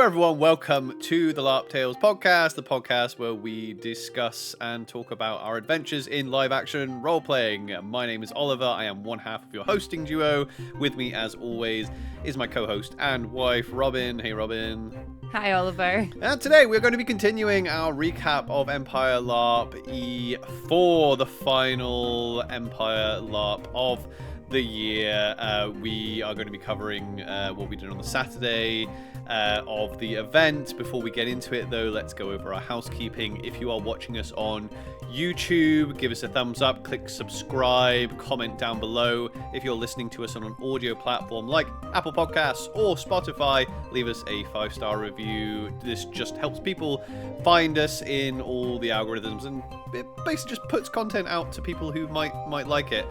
everyone, welcome to the LARP Tales podcast, the podcast where we discuss and talk about our adventures in live action role playing. My name is Oliver, I am one half of your hosting duo. With me, as always, is my co-host and wife, Robyn. Hey, Robyn. Hi, Oliver. And today we're going to be continuing our recap of Empire LARP E4, the final Empire LARP of the year. We are going to be covering what we did on the Saturday of the event. Before we get into it, though, let's go over our housekeeping. If you are watching us on YouTube, give us a thumbs up, click subscribe, comment down below. If you're listening to us on an audio platform like Apple Podcasts or Spotify, leave us a 5-star review. This just helps people find us in all the algorithms, and it basically just puts content out to people who might like it.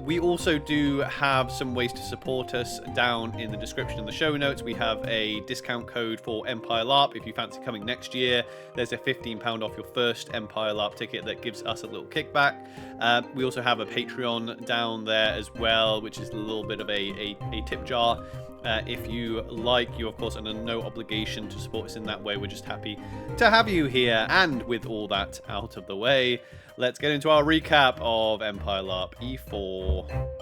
We also do have some ways to support us down in the description of the show notes. We have a discount code for Empire LARP. If you fancy coming next year, there's a £15 off your first Empire LARP ticket that gives us a little kickback. We also have a Patreon down there as well, which is a little bit of a tip jar. If you like, you of course are under no obligation to support us in that way. We're just happy to have you here. And with all that out of the way, let's get into our recap of Empire LARP E4.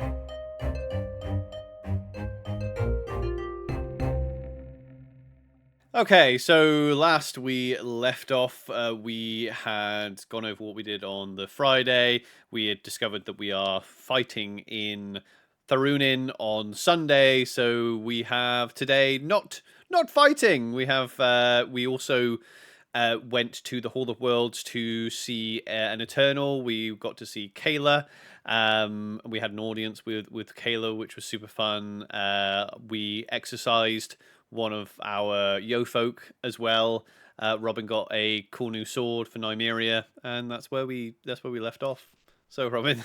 Okay, so last we left off, we had gone over what we did on the Friday. We had discovered that we are fighting in Tharunin on Sunday, so we have today not fighting. We have we also went to the Hall of Worlds to see an Eternal. We got to see Kayla. We had an audience with Kayla, which was super fun. We exercised one of our yo folk as well. Robyn got a cool new sword for Nymeria, and that's where we left off. So, Robyn,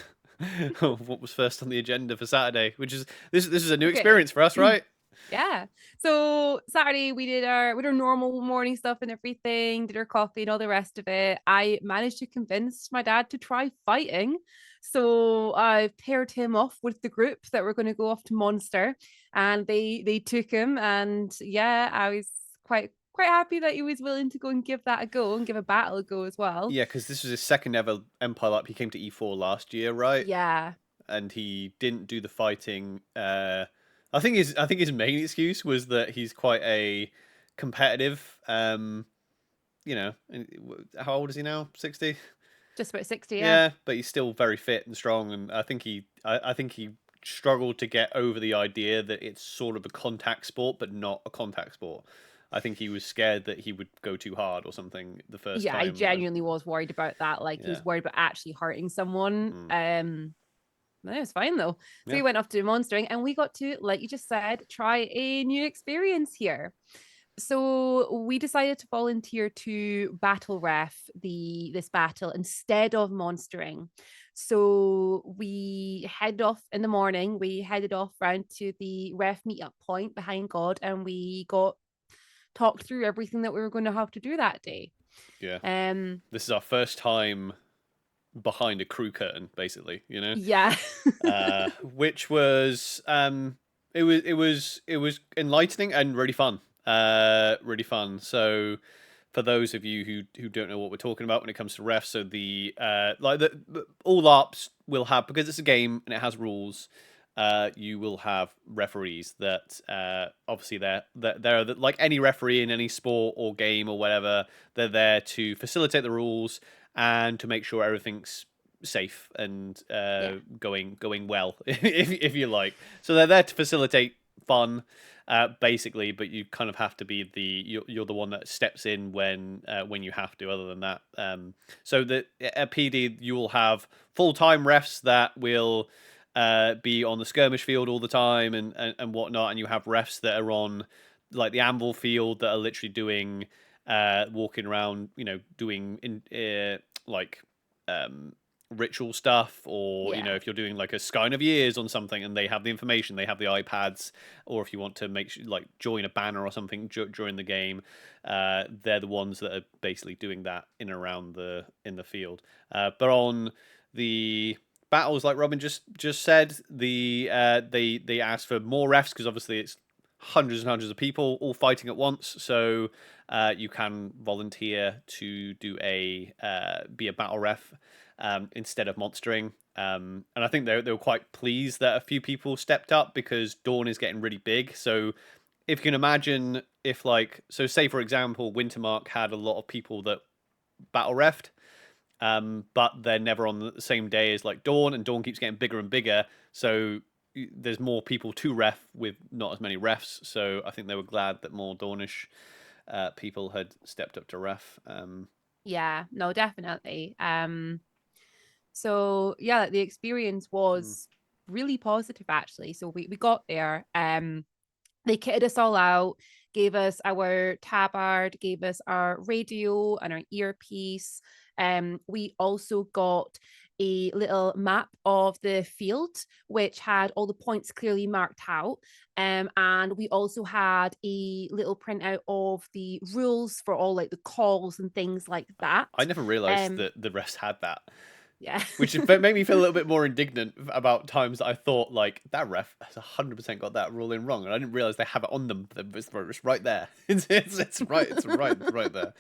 what was first on the agenda for Saturday? Which is this is a new experience for us, right? Yeah. So Saturday we did our normal morning stuff and everything, did our coffee and all the rest of it. I managed to convince my dad to try fighting. So I paired him off with the group that were going to go off to Monster, and they took him, and yeah, I was quite happy that he was willing to go and give that a go and give a battle a go as well. Yeah, because this was his second ever Empire LARP. He came to E4 last year, right? Yeah. And he didn't do the fighting. I think his main excuse was that he's quite a competitive. You know, how old is he now? 60. Just about 60, Yeah, but he's still very fit and strong, and I think he struggled to get over the idea that it's sort of a contact sport, but not a contact sport. I think he was scared that he would go too hard or something the first time. Yeah, I genuinely was worried about that. Like, he was worried about actually hurting someone. No, it was fine though. So we went off to Monstering, and we got to, like you just said, try a new experience here. So we decided to volunteer to battle ref this battle instead of monstering. So we headed off in the morning. We headed off round to the ref meetup point behind God, and we got talked through everything that we were going to have to do that day. Yeah. This is our first time behind a crew curtain, basically, you know. Yeah. Which was it was enlightening and really fun. Really fun. So for those of you who don't know what we're talking about when it comes to refs, so the all LARPs will have, because it's a game and it has rules, you will have referees that obviously they're like any referee in any sport or game or whatever. They're there to facilitate the rules and to make sure everything's safe and going well, if you like. So they're there to facilitate fun, basically, but you kind of have to be you're the one that steps in when you have to. Other than that, so that at PD you will have full-time refs that will be on the skirmish field all the time and whatnot, and you have refs that are on like the anvil field that are literally doing walking around, you know, doing ritual stuff, or you know, if you're doing like a Skyne of Years on something and they have the information, they have the iPads, or if you want to make sure, like join a banner or something during the game, they're the ones that are basically doing that in and around in the field. But on the battles, like Robyn just said, they asked for more refs because obviously it's hundreds and hundreds of people all fighting at once. So you can volunteer to do be a battle ref instead of monstering. And I think they were quite pleased that a few people stepped up, because Dawn is getting really big. So if you can imagine, if say for example, Wintermark had a lot of people that battle refed, but they're never on the same day as like Dawn, and Dawn keeps getting bigger and bigger. So there's more people to ref with not as many refs. So I think they were glad that more Dawnish people had stepped up to ref. Yeah, no, definitely. So yeah, the experience was really positive actually. So we got there. They kitted us all out, gave us our tabard, gave us our radio and our earpiece. We also got a little map of the field, which had all the points clearly marked out. And we also had a little printout of the rules for all like the calls and things like that. I never realized that the refs had that. Yeah. Which made me feel a little bit more indignant about times that I thought, like, that ref has 100% got that rule in wrong, and I didn't realize they have it on them. It's right there. It's right there.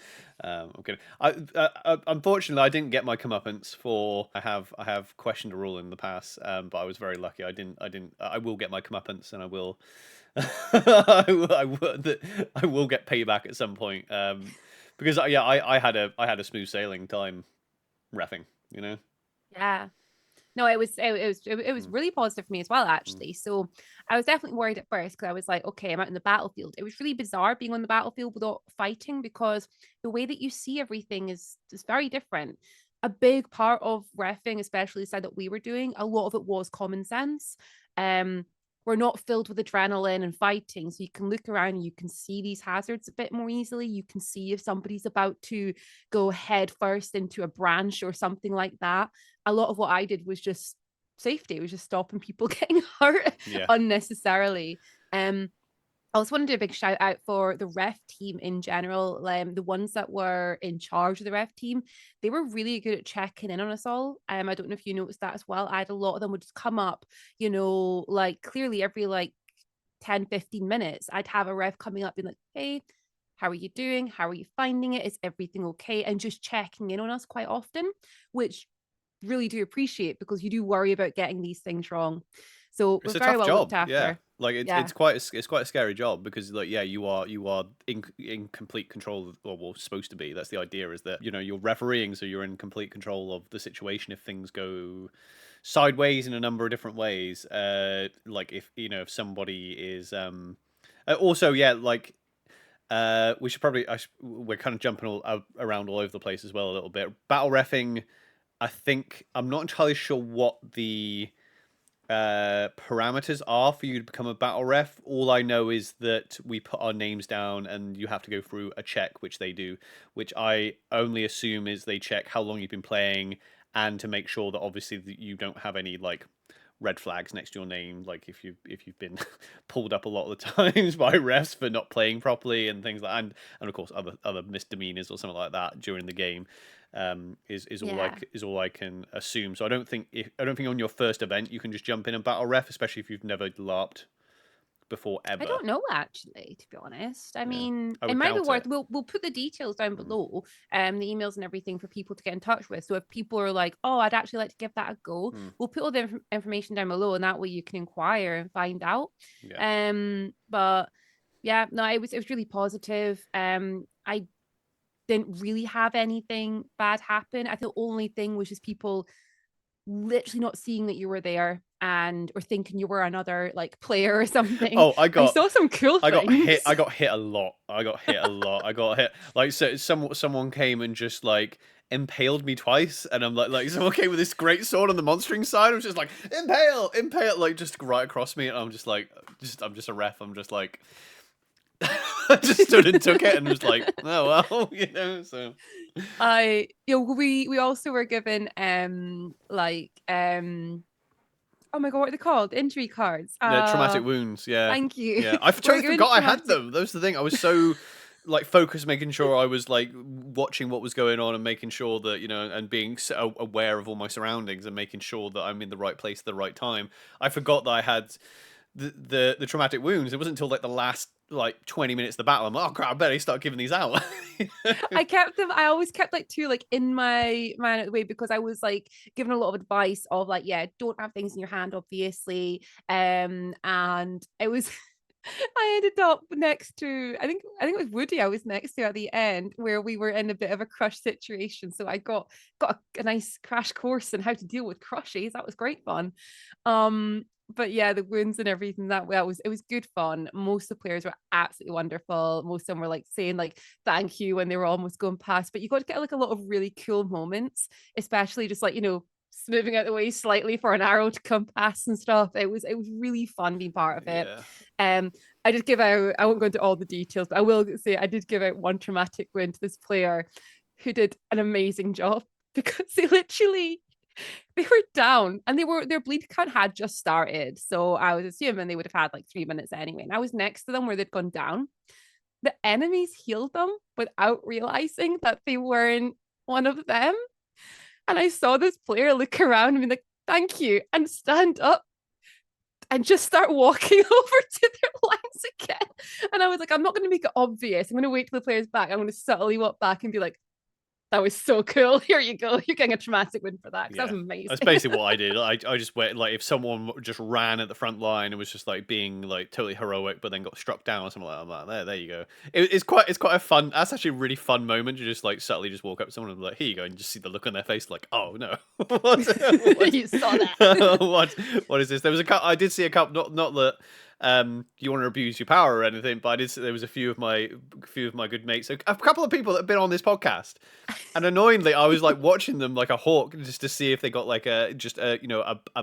I'm kidding. Unfortunately, I didn't get my comeuppance for. I have questioned a rule in the past, but I was very lucky. I will get my comeuppance, and I will. I will get payback at some point. Because I had a smooth sailing time reffing. You know. Yeah. No, it was really positive for me as well, actually. So I was definitely worried at first, because I was like, okay, I'm out in the battlefield. It was really bizarre being on the battlefield without fighting, because the way that you see everything is very different. A big part of reffing, especially the side that we were doing, a lot of it was common sense. We're not filled with adrenaline and fighting, so you can look around and you can see these hazards a bit more easily. You can see if somebody's about to go head first into a branch or something like that. A lot of what I did was just safety. It was just stopping people getting hurt unnecessarily. I also want to do a big shout out for the ref team in general. The ones that were in charge of the ref team, they were really good at checking in on us all. I don't know if you noticed that as well. I had a lot of them would just come up, like clearly every like 10, 15 minutes, I'd have a ref coming up being like, hey, how are you doing? How are you finding it? Is everything okay? And just checking in on us quite often, which really do appreciate, because you do worry about getting these things wrong. So It's we're a very tough well job. looked after. Yeah. Like it's quite a scary job, because like you are in complete control, or well, supposed to be. That's the idea, is that you're refereeing, so you're in complete control of the situation if things go sideways in a number of different ways. Like if somebody is also like we should probably we're kind of jumping around all over the place as well a little bit. Battle reffing, I think I'm not entirely sure what the parameters are for you to become a battle ref. All I know is that we put our names down and you have to go through a check, which they do, which I only assume is they check how long you've been playing, and to make sure that obviously that you don't have any like red flags next to your name, like if you've been pulled up a lot of the times by refs for not playing properly and things like and of course other misdemeanors or something like that during the game. Is all I can assume. So I don't think on your first event you can just jump in and battle ref, especially if you've never LARPed before ever. I don't know, actually, to be honest. I mean, I it would might be doubt worth. it. We'll put the details down below, the emails and everything for people to get in touch with. So if people are like, "Oh, I'd actually like to give that a go," we'll put all the information down below, and that way you can inquire and find out. But yeah, no, it was really positive. I didn't really have anything bad happen. I think the only thing was just people literally not seeing that you were there or thinking you were another like player or something. Oh, I saw some cool things. I got hit a lot. I got hit like, so someone came and just like impaled me twice, and I'm like someone came with this great sword on the monstering side. I was just like, impale, like just right across me, and I'm just like, I'm just a ref. I'm just like, I just stood and took it and was like, oh well, so we also were given oh my god, what are they called? Injury cards. Traumatic wounds. Yeah. Thank you. Yeah, I totally forgot I had them. That was the thing. I was so like focused, making sure I was like watching what was going on and making sure that and being so aware of all my surroundings and making sure that I'm in the right place at the right time. I forgot that I had the traumatic wounds. It wasn't until like the last like 20 minutes of the battle I'm like, oh crap, I better start giving these out. I kept them. I always kept like two like in my man out of the way, because I was like given a lot of advice of like, yeah, don't have things in your hand, obviously. And it was I ended up next to, I think it was Woody I was next to at the end, where we were in a bit of a crush situation. So I got a nice crash course on how to deal with crushes. That was great fun. But yeah, the wounds and everything, it was good fun. Most of the players were absolutely wonderful. Most of them were like saying like thank you when they were almost going past. But you got to get like a lot of really cool moments, especially just like, moving out the way slightly for an arrow to come past and stuff. It was really fun being part of it. Yeah. I did give out, I won't go into all the details, but I will say I did give out one traumatic win to this player who did an amazing job, because they were down and their bleed count had just started. So I was assuming they would have had like 3 minutes anyway. And I was next to them where they'd gone down. The enemies healed them without realizing that they weren't one of them. And I saw this player look around and be like, thank you, and stand up and just start walking over to their lines again. And I was like, I'm not going to make it obvious. I'm going to wait till the player's back. I'm going to subtly walk back and be like, that was so cool. Here you go. You're getting a traumatic win for that. Yeah. That was amazing. That's basically what I did. I just went, like, if someone just ran at the front line and was just like being like totally heroic, but then got struck down or something like that, I'm like, there you go. It's quite a fun. That's actually a really fun moment to just like subtly just walk up to someone and be like, here you go, and just see the look on their face, like, oh no, what? You saw that. What is this? There was I did see a couple. Not that. You want to abuse your power or anything, but there was a few of my good mates, a couple of people that have been on this podcast, and annoyingly I was like watching them like a hawk just to see if they got like a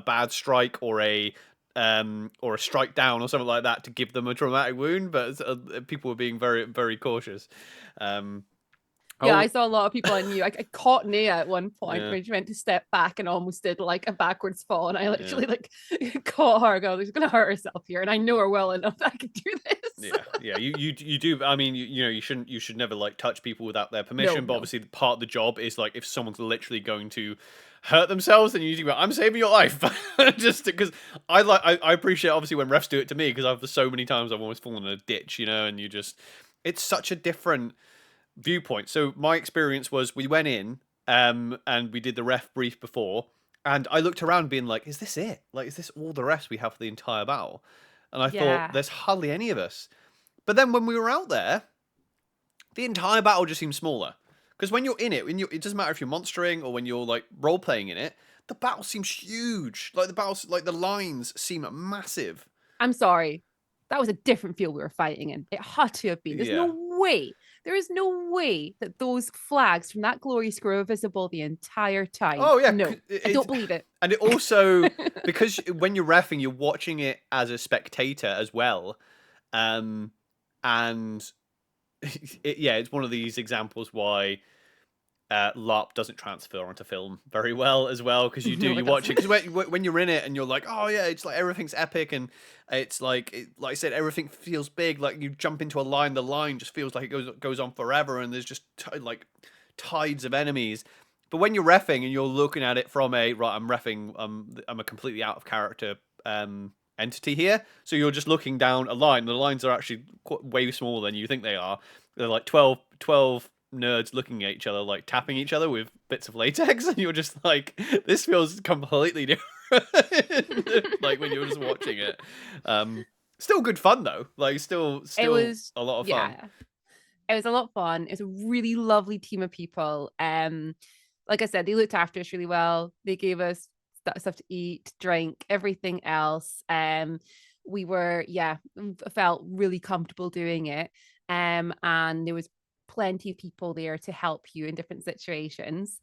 bad strike or a strike down or something like that to give them a traumatic wound, but people were being very, very cautious. Yeah, I saw a lot of people I knew. I caught Nia at one point when she went to step back and almost did like a backwards fall, and I literally like caught her. Go, she's gonna hurt herself here, and I know her well enough that I can do this. Yeah. You do. I mean, you should never like touch people without their permission. But obviously, part of the job is like if someone's literally going to hurt themselves, then you usually go, I'm saving your life, just because I appreciate obviously when refs do it to me, because I've so many times I've almost fallen in a ditch, and it's such a different viewpoint. So my experience was we went in and we did the ref brief before, and I looked around being like, is this it? Like, is this all the refs we have for the entire battle? And I thought there's hardly any of us. But then when we were out there, the entire battle just seemed smaller, because when you're in it, it doesn't matter if you're monstering or when you're like role playing in it, the battle seems huge. Like the lines seem massive. I'm sorry, that was a different field we were fighting in. It had to have been. There's no way. There is no way that those flags from that glory square were visible the entire time. Oh, yeah. No, I don't believe it. And it also, because when you're reffing, you're watching it as a spectator as well. And it's one of these examples why LARP doesn't transfer onto film very well as well, because you watch it, because when you're in it and you're like, oh yeah, it's like everything's epic, and it's like I said, everything feels big. Like you jump into a line, the line just feels like it goes on forever, and there's just like tides of enemies. But when you're reffing and you're looking at it from I'm reffing, I'm a completely out of character entity here, so you're just looking down a line. The lines are actually way smaller than you think they are. They're like 12 nerds looking at each other, like tapping each other with bits of latex, and you're just like, this feels completely different. Like when you're just watching it. Still good fun though. Like still it was a lot of fun. It was a lot of fun. It's a really lovely team of people. Like I said, they looked after us really well. They gave us stuff to eat, drink, everything else. We were felt really comfortable doing it. And there was plenty of people there to help you in different situations.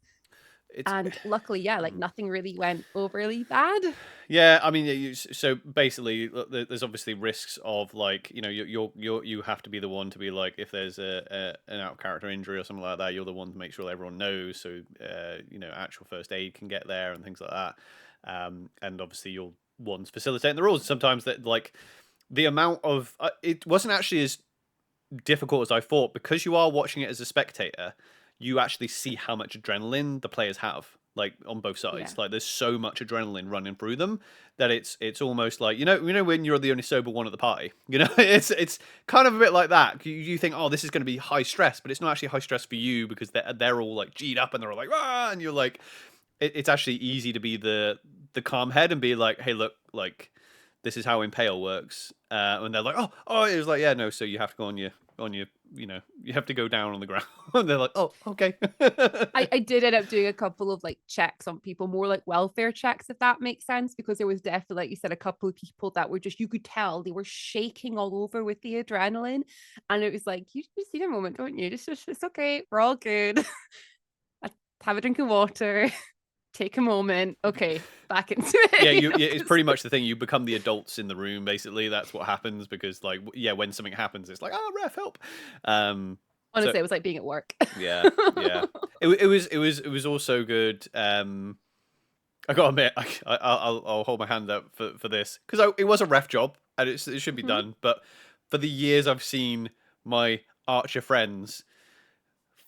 And luckily, nothing really went overly bad. Yeah, I mean, so basically, there's obviously risks of like, you have to be the one to be like, if there's an out character injury or something like that, you're the one to make sure that everyone knows, so actual first aid can get there and things like that. And obviously, you're ones facilitating the rules. Sometimes that like the amount of it wasn't actually as difficult as I thought, because you are watching it as a spectator. You actually see how much adrenaline the players have. like on both sides. Yeah. Like there's so much adrenaline running through them that it's almost like, you know when you're the only sober one at the party, it's kind of a bit like that. You think, oh, this is going to be high stress, but it's not actually high stress for you because they're all like G'd up and they're all like, ah, and you're like, it's actually easy to be the calm head and be like, hey, look, like this is how Impale works, and they're like, oh, it was like, yeah, no, so you have to go on your you have to go down on the ground. And they're like, oh, okay. I did end up doing a couple of like checks on people, more like welfare checks, if that makes sense, because there was definitely, like you said, a couple of people that were just, you could tell they were shaking all over with the adrenaline, and it was like, you just need a moment, don't you? Just it's okay, we're all good. Have a drink of water. Take a moment. Okay, back into it. Yeah, it's pretty much the thing. You become the adults in the room, basically. That's what happens because, like, yeah, when something happens, it's like, oh, ref, help. Honestly, it was like being at work. Yeah. It was also good. I gotta admit, I'll hold my hand up for this because it was a ref job and it should be done. But for the years I've seen my archer friends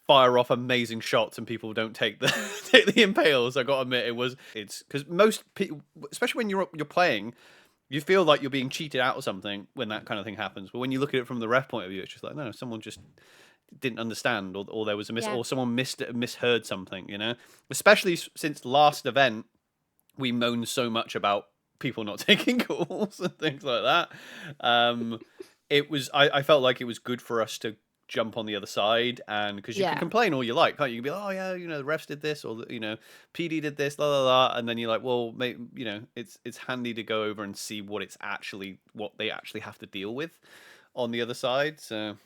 fire off amazing shots and people don't take the take the impales. I gotta admit, it's because most people, especially when you're playing, you feel like you're being cheated out of something when that kind of thing happens. But when you look at it from the ref point of view, it's just like, no, someone just didn't understand, or there was a or someone misheard something. Especially since last event, we moaned so much about people not taking calls and things like that. It was I felt like it was good for us to jump on the other side, and because you can complain all you like, can't you? You can be like, oh yeah, the refs did this, or PD did this, la la la, and then you're like, well, it's handy to go over and see what they actually have to deal with on the other side. So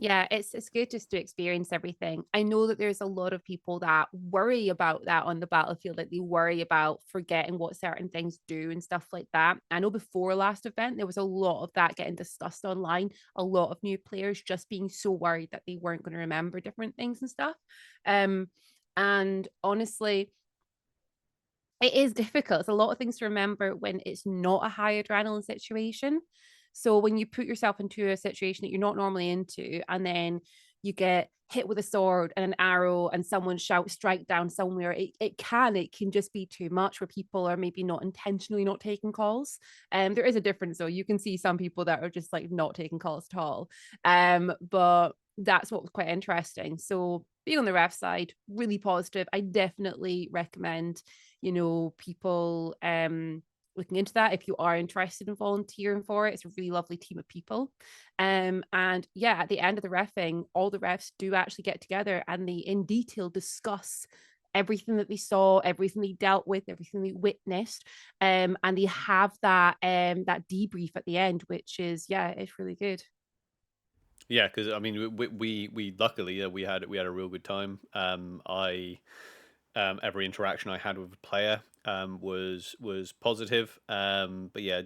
yeah, it's good just to experience everything. I know that there's a lot of people that worry about that on the battlefield, like they worry about forgetting what certain things do and stuff like that. I know before last event, there was a lot of that getting discussed online, a lot of new players just being so worried that they weren't going to remember different things and stuff. And honestly, it is difficult. It's a lot of things to remember when it's not a high adrenaline situation. So when you put yourself into a situation that you're not normally into, and then you get hit with a sword and an arrow and someone shouts strike down somewhere, it can just be too much where people are maybe not intentionally not taking calls. There is a difference though. You can see some people that are just like not taking calls at all. But that's what was quite interesting. So being on the ref side, really positive. I definitely recommend, people looking into that if you are interested in volunteering for it. It's a really lovely team of people. And yeah, at the end of the refing, all the refs do actually get together and they in detail discuss everything that they saw, everything they dealt with, everything they witnessed. And they have that debrief at the end, which is, it's really good. Yeah, because I mean, we luckily we had a real good time. Every interaction I had with a player was positive. But yeah,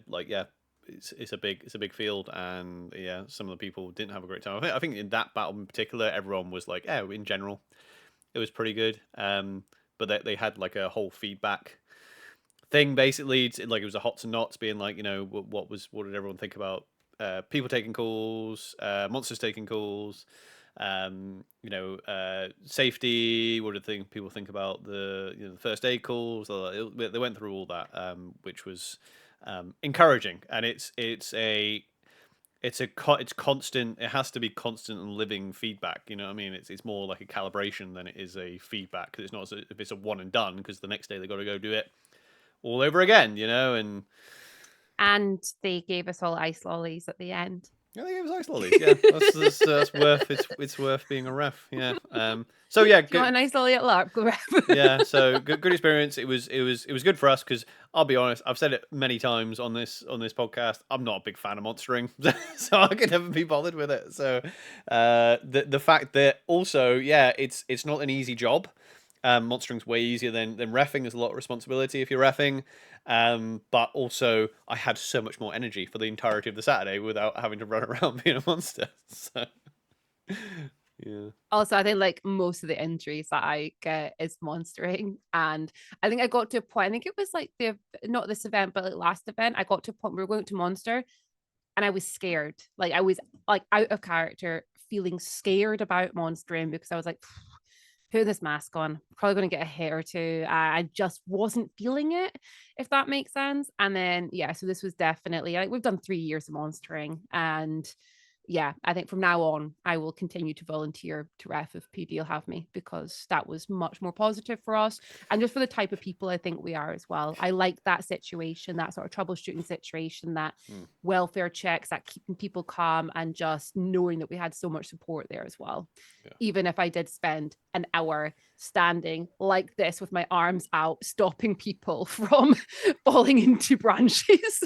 it's a big field, and yeah, some of the people didn't have a great time. I think in that battle in particular, everyone was like, oh, in general, it was pretty good. But they had like a whole feedback thing basically. Like it was a hots and knots, being like, what did everyone think about people taking calls, monsters taking calls, safety. What did people think about the first aid calls? They went through all that, which was encouraging, and it's constant. It has to be constant and living feedback. You know what I mean? It's more like a calibration than it is a feedback, because it's not if it's a one and done, because the next day they got to go do it all over again. And they gave us all ice lollies at the end. Yeah, they gave us ice lollies. Yeah, that's worth it's worth being a ref. Yeah. So yeah, good. You want a nice lolly at LARP? Go ref. Yeah. So good experience. It was good for us because I'll be honest. I've said it many times on this podcast. I'm not a big fan of monstering, so I could never be bothered with it. So the fact that also it's not an easy job. Monstering's way easier than reffing. There's a lot of responsibility if you're reffing. But also I had so much more energy for the entirety of the Saturday without having to run around being a monster. So yeah. Also, I think like most of the injuries that I get is monstering. And I think I got to a point, I think it was like not this event, but like last event, I got to a point where we were going to monster and I was scared. Like I was like out of character, feeling scared about monstering, because I was like, putting this mask on, probably going to get a hit or two. I just wasn't feeling it, if that makes sense. And then, yeah, so this was definitely, like, we've done 3 years of monstering, and yeah, I think from now on, I will continue to volunteer to ref if PD will have me, because that was much more positive for us. And just for the type of people I think we are as well. I like that situation, that sort of troubleshooting situation, that welfare checks, that keeping people calm, and just knowing that we had so much support there as well. Yeah. Even if I did spend an hour standing like this with my arms out, stopping people from falling into branches.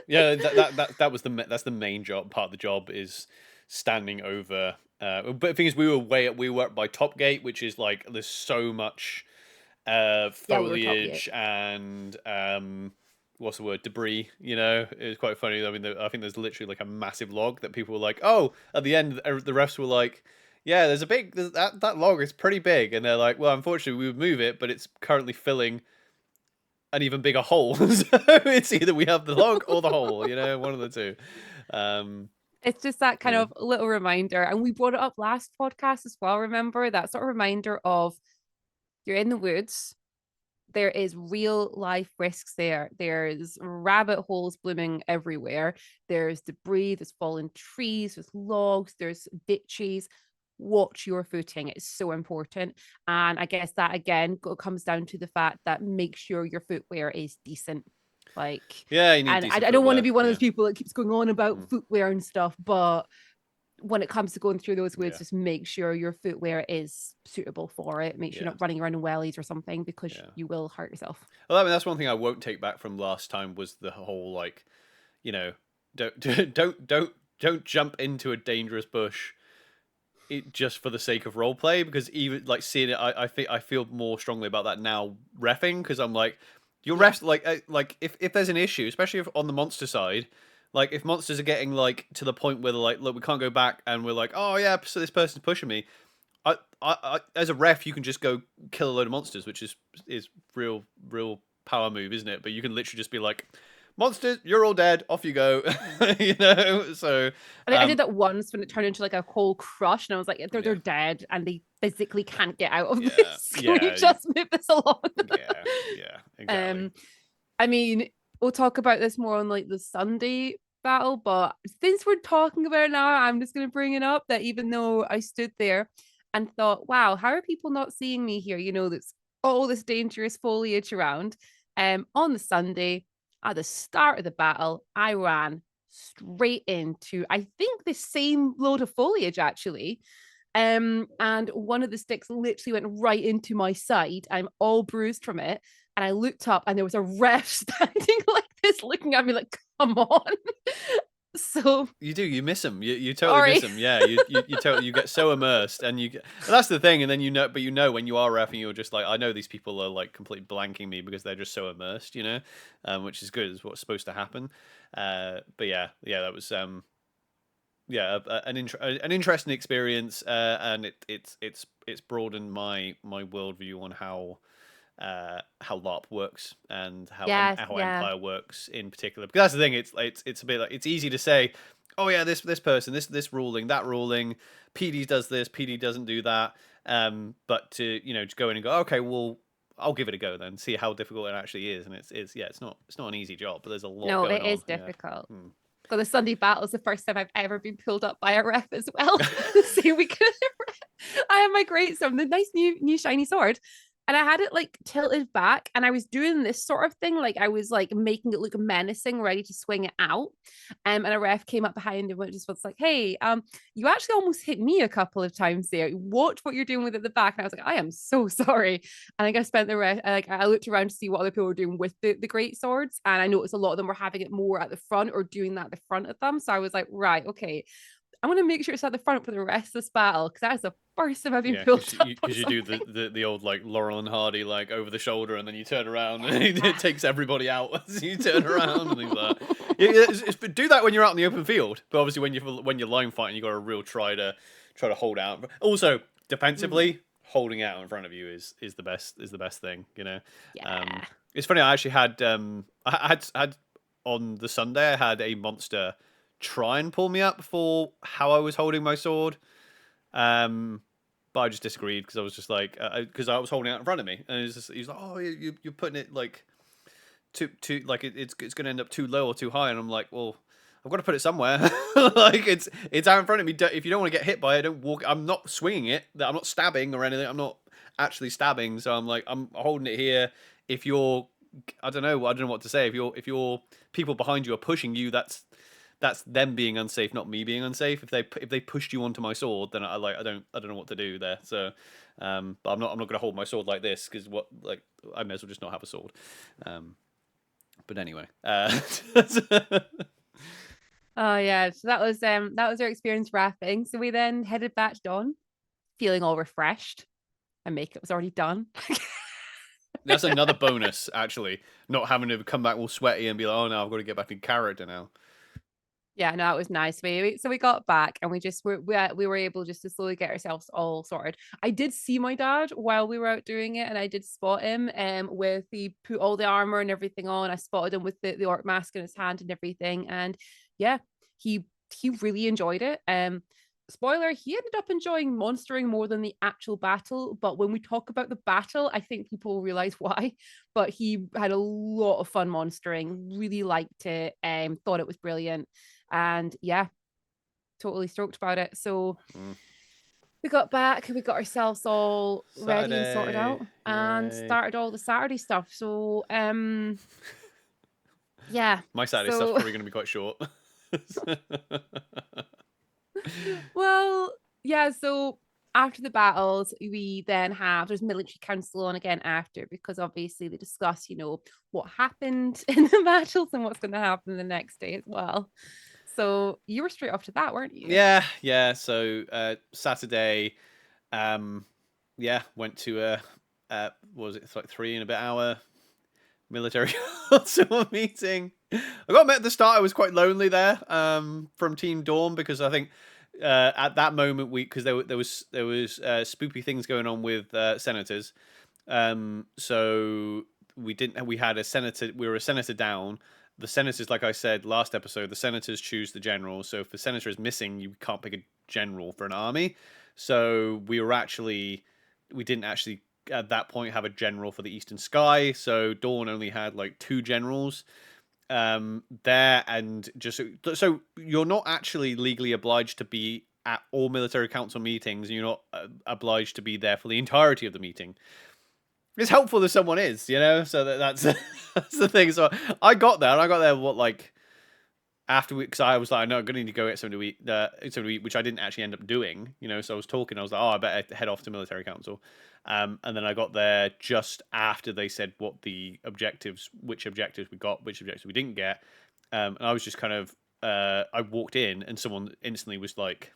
Yeah, that's the main job. Part of the job is standing over. But the thing is, we were up by Top Gate, which is like there's so much foliage and what's the word, debris. You know, it's quite funny. I mean, I think there's literally like a massive log that people were like, oh, at the end, the refs were like, yeah, that log is pretty big, and they're like, well, unfortunately, we would move it, but it's currently filling an even bigger hole. So it's either we have the log or the hole, you know, one of the two. It's just that kind of little reminder, and we brought it up last podcast as well. Remember that sort of reminder of you're in the woods. There is real life risks there. There's rabbit holes blooming everywhere. There's debris, there's fallen trees, there's logs, there's ditches. Watch your footing. It's so important. And I guess that again comes down to the fact that make sure your footwear is decent. Like, yeah, you need and I don't want to be one of those people that keeps going on about footwear and stuff, but when it comes to going through those woods, just make sure your footwear is suitable for it. Make sure you're not running around in wellies or something, because you will hurt yourself. Well, I mean, that's one thing I won't take back from last time, was the whole, like, you know, don't jump into a dangerous bush just for the sake of role play, because even like seeing it, I feel more strongly about that now reffing, because I'm like, your refs, like if there's an issue, especially if on the monster side, like if monsters are getting like to the point where they're like, look, we can't go back, and we're like, oh yeah, so this person's pushing me. I as a ref, you can just go kill a load of monsters, which is real power move, isn't it? But you can literally just be like, monsters, you're all dead, off you go. You know, so I did that once when it turned into like a whole crush, and I was like, they're dead and they physically can't get out of this. Can we just move this along? yeah, exactly. I mean, we'll talk about this more on like the Sunday battle, but since we're talking about it now, I'm just going to bring it up that even though I stood there and thought, wow, how are people not seeing me here? You know, there's all this dangerous foliage around. On the Sunday, at the start of the battle, I ran straight into, I think, the same load of foliage actually. And one of the sticks literally went right into my side. I'm all bruised from it. And I looked up and there was a ref standing like this, looking at me like, come on. So you miss him. You totally miss him. Yeah, you get so immersed, and that's the thing. And then but when you are reffing, you're just like, I know these people are like completely blanking me because they're just so immersed, you know, which is good. Is what's supposed to happen. But yeah, that was an interesting experience, and it's broadened my worldview on how LARP works and how Empire works in particular. Because that's the thing. It's a bit like, it's easy to say, oh yeah, this person, this ruling, that ruling, PD does this, PD doesn't do that. But to just go in and go, okay, well, I'll give it a go then, see how difficult it actually is. And it's not an easy job, but there's a lot. No, it is difficult. Yeah. So the Sunday battle is the first time I've ever been pulled up by a ref as well. So I have my great sword, the nice new shiny sword. And I had it like tilted back, and I was doing this sort of thing. Like I was like making it look menacing, ready to swing it out. And a ref came up behind and just was like, hey, you actually almost hit me a couple of times there. Watch what you're doing with it at the back. And I was like, I am so sorry. And I think I spent I looked around to see what other people were doing with the great swords. And I noticed a lot of them were having it more at the front or doing that at the front of them. So I was like, right, okay, I'm going to make sure it's at the front for the rest of this battle, because that is the first time I've been pulled up. Because you do the old like Laurel and Hardy, like over the shoulder, and then you turn around and it takes everybody out as you turn around and things like that. Do that when you're out in the open field, but obviously when you're line fighting, you got to real try to hold out. Also defensively, holding out in front of you is the best thing, you know. Yeah. It's funny. I actually had I had on the Sunday, I had a monster try and pull me up for how I was holding my sword. but I just disagreed because I was just like, because I was holding it out in front of me, and he's like, oh, you're putting it like too like it's going to end up too low or too high, and I'm like, well, I've got to put it somewhere. Like it's out in front of me. If you don't want to get hit by it, don't walk. I'm not swinging it. I'm not stabbing or anything. I'm not actually stabbing. So I'm like, I'm holding it here. If you're, I don't know what to say. If your people behind you are pushing you, that's them being unsafe, not me being unsafe. If they pushed you onto my sword, then I don't know what to do there. So, but I'm not going to hold my sword like this because I may as well just not have a sword. But anyway, Oh yeah, so that was our experience rafting. So we then headed back to Dawn, feeling all refreshed. My makeup was already done. That's another bonus, actually, not having to come back all sweaty and be like, oh no, I've got to get back in character now. Yeah, no, it was nice. So we got back and we were able just to slowly get ourselves all sorted. I did see my dad while we were out doing it, and I did spot him with he put all the armor and everything on. I spotted him with the orc mask in his hand and everything. And yeah, he really enjoyed it. Spoiler, he ended up enjoying monstering more than the actual battle. But when we talk about the battle, I think people realize why. But he had a lot of fun monstering, really liked it, thought it was brilliant. And yeah, totally stoked about it. So we got back, we got ourselves all ready and sorted out, and started all the Saturday stuff. So yeah. My Saturday stuff's probably going to be quite short. Well, yeah, so after the battles, we then there's military council on again after, because obviously they discuss, what happened in the battles and what's going to happen the next day as well. So you were straight off to that, weren't you? Yeah. So Saturday, went to what was it? It's like 3 and a bit hour military council meeting. I got admit at the start I was quite lonely there from Team Dawn, because I think at that moment because there was spoopy things going on with senators. So we had a senator. We were a senator down. The senators, like I said last episode, the senators choose the general. So if the senator is missing, you can't pick a general for an army. So we didn't actually at that point have a general for the Eastern Sky. So Dawn only had like 2 generals there, and just so you're not actually legally obliged to be at all military council meetings. You're not obliged to be there for the entirety of the meeting. It's helpful if someone is, so that's that's the thing. So I got there after because I was like, no, I'm gonna need to go get something to eat, which I didn't actually end up doing, So I was talking, I was like, oh, I better head off to military council, and then I got there just after they said which objectives we got, which objectives we didn't get, and I was just kind of I walked in and someone instantly was like,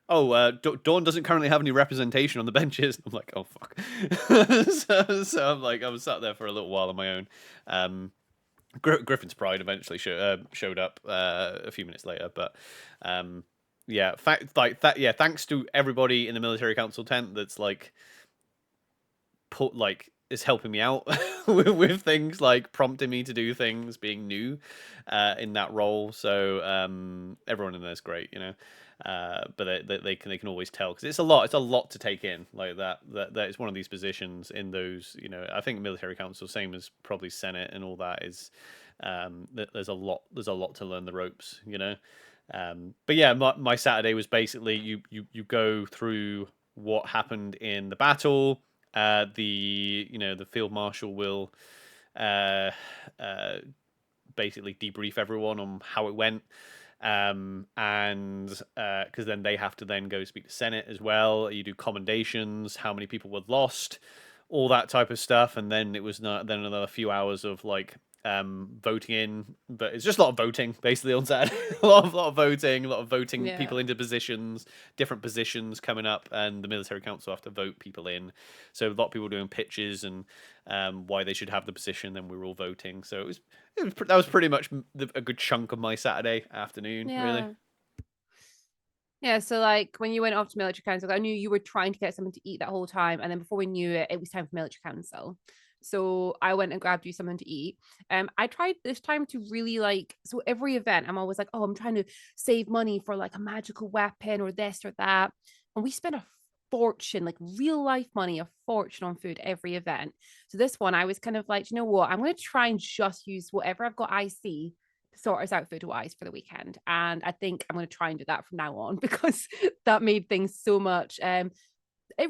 oh, Dawn doesn't currently have any representation on the benches. I'm like, oh fuck. so I'm like, I was sat there for a little while on my own. Griffin's Pride eventually showed up a few minutes later, but thanks to everybody in the military council tent that's is helping me out with things, like prompting me to do things, being new in that role. So everyone in there is great, but they can always tell, because it's a lot to take in, like that it's one of these positions in those, I think military council, same as probably Senate and all that, is there's a lot to learn the ropes, but yeah, my Saturday was basically you go through what happened in the battle. The field marshal will basically debrief everyone on how it went, and because then they have to then go speak to Senate as well. You do commendations, how many people were lost, all that type of stuff, and then it was then another few hours of voting in, but it's just a lot of voting basically on Saturday. a lot of voting Yeah. people into different positions coming up, and the military council have to vote people in. So a lot of people doing pitches and why they should have the position. Then we were all voting. So that was pretty much a good chunk of my Saturday afternoon, really. Yeah, so when you went off to military council, I knew you were trying to get something to eat that whole time, and then before we knew it, it was time for military council. So I went and grabbed you something to eat. I tried this time to really so every event, I'm always like, oh, I'm trying to save money for a magical weapon or this or that. And we spent fortune, like real life money, a fortune on food every event. So this one, I was kind of like, you know what? I'm going to try and just use whatever I've got IC to sort us out food wise for the weekend. And I think I'm going to try and do that from now on because that made things so much. It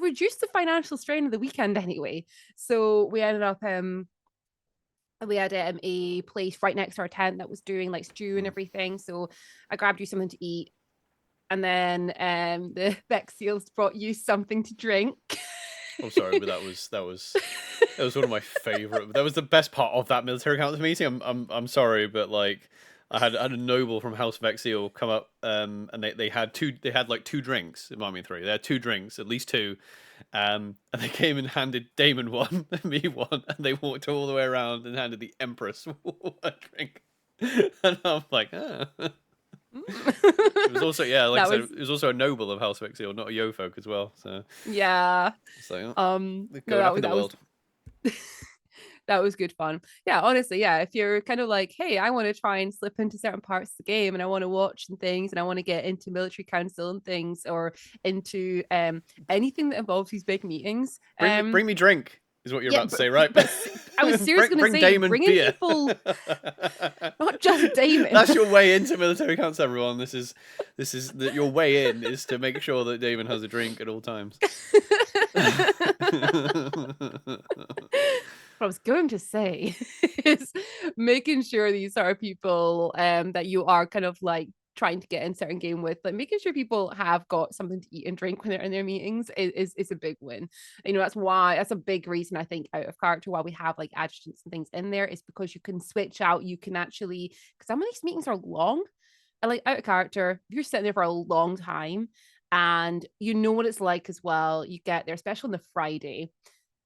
reduced the financial strain of the weekend anyway. So we ended up, we had a place right next to our tent that was doing like stew and everything. So I grabbed you something to eat. And then the Vexials brought you something to drink. I'm sorry, but that was one of my favorite. That was the best part of that military council meeting. I'm sorry, but like I had a noble from House Vexial come up, and they had like two drinks. It might mean three. They had two drinks, at least two, and they came and handed Damon one, and me one, and they walked all the way around and handed the Empress a drink, and I'm like, ah. It was also, yeah, like I said, it was also a noble of House Vexial, not a yo folk as well. So yeah, so no, that was good fun. Yeah, honestly, yeah. If you're kind of like, hey, I want to try and slip into certain parts of the game, and I want to watch and things, and I want to get into military council and things, or into anything that involves these big meetings, bring me drink. Is what you're about to say, right? But I was seriously going to say, Damon bringing beer. people, not just Damon. That's your way into military council, everyone. This is your way in is to make sure that Damon has a drink at all times. What I was going to say is making sure these are people that you are kind of like trying to get in certain game with, like making sure people have got something to eat and drink when they're in their meetings is a big win. You know, that's a big reason I think out of character why we have like adjutants and things in there is because you can switch out. You can actually, because some of these meetings are long, and like out of character, if you're sitting there for a long time and you know what it's like as well, you get there, especially on the Friday.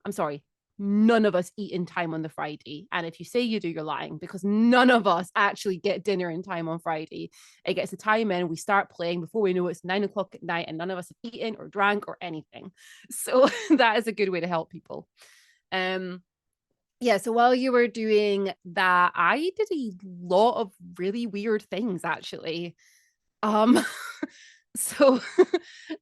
I'm sorry, none of us eat in time on the Friday. And if you say you do, you're lying because none of us actually get dinner in time on Friday. It gets the time in, we start playing before we know it's 9 o'clock at night and none of us have eaten or drank or anything. So that is a good way to help people. Yeah, so while you were doing that, I did a lot of really weird things actually. So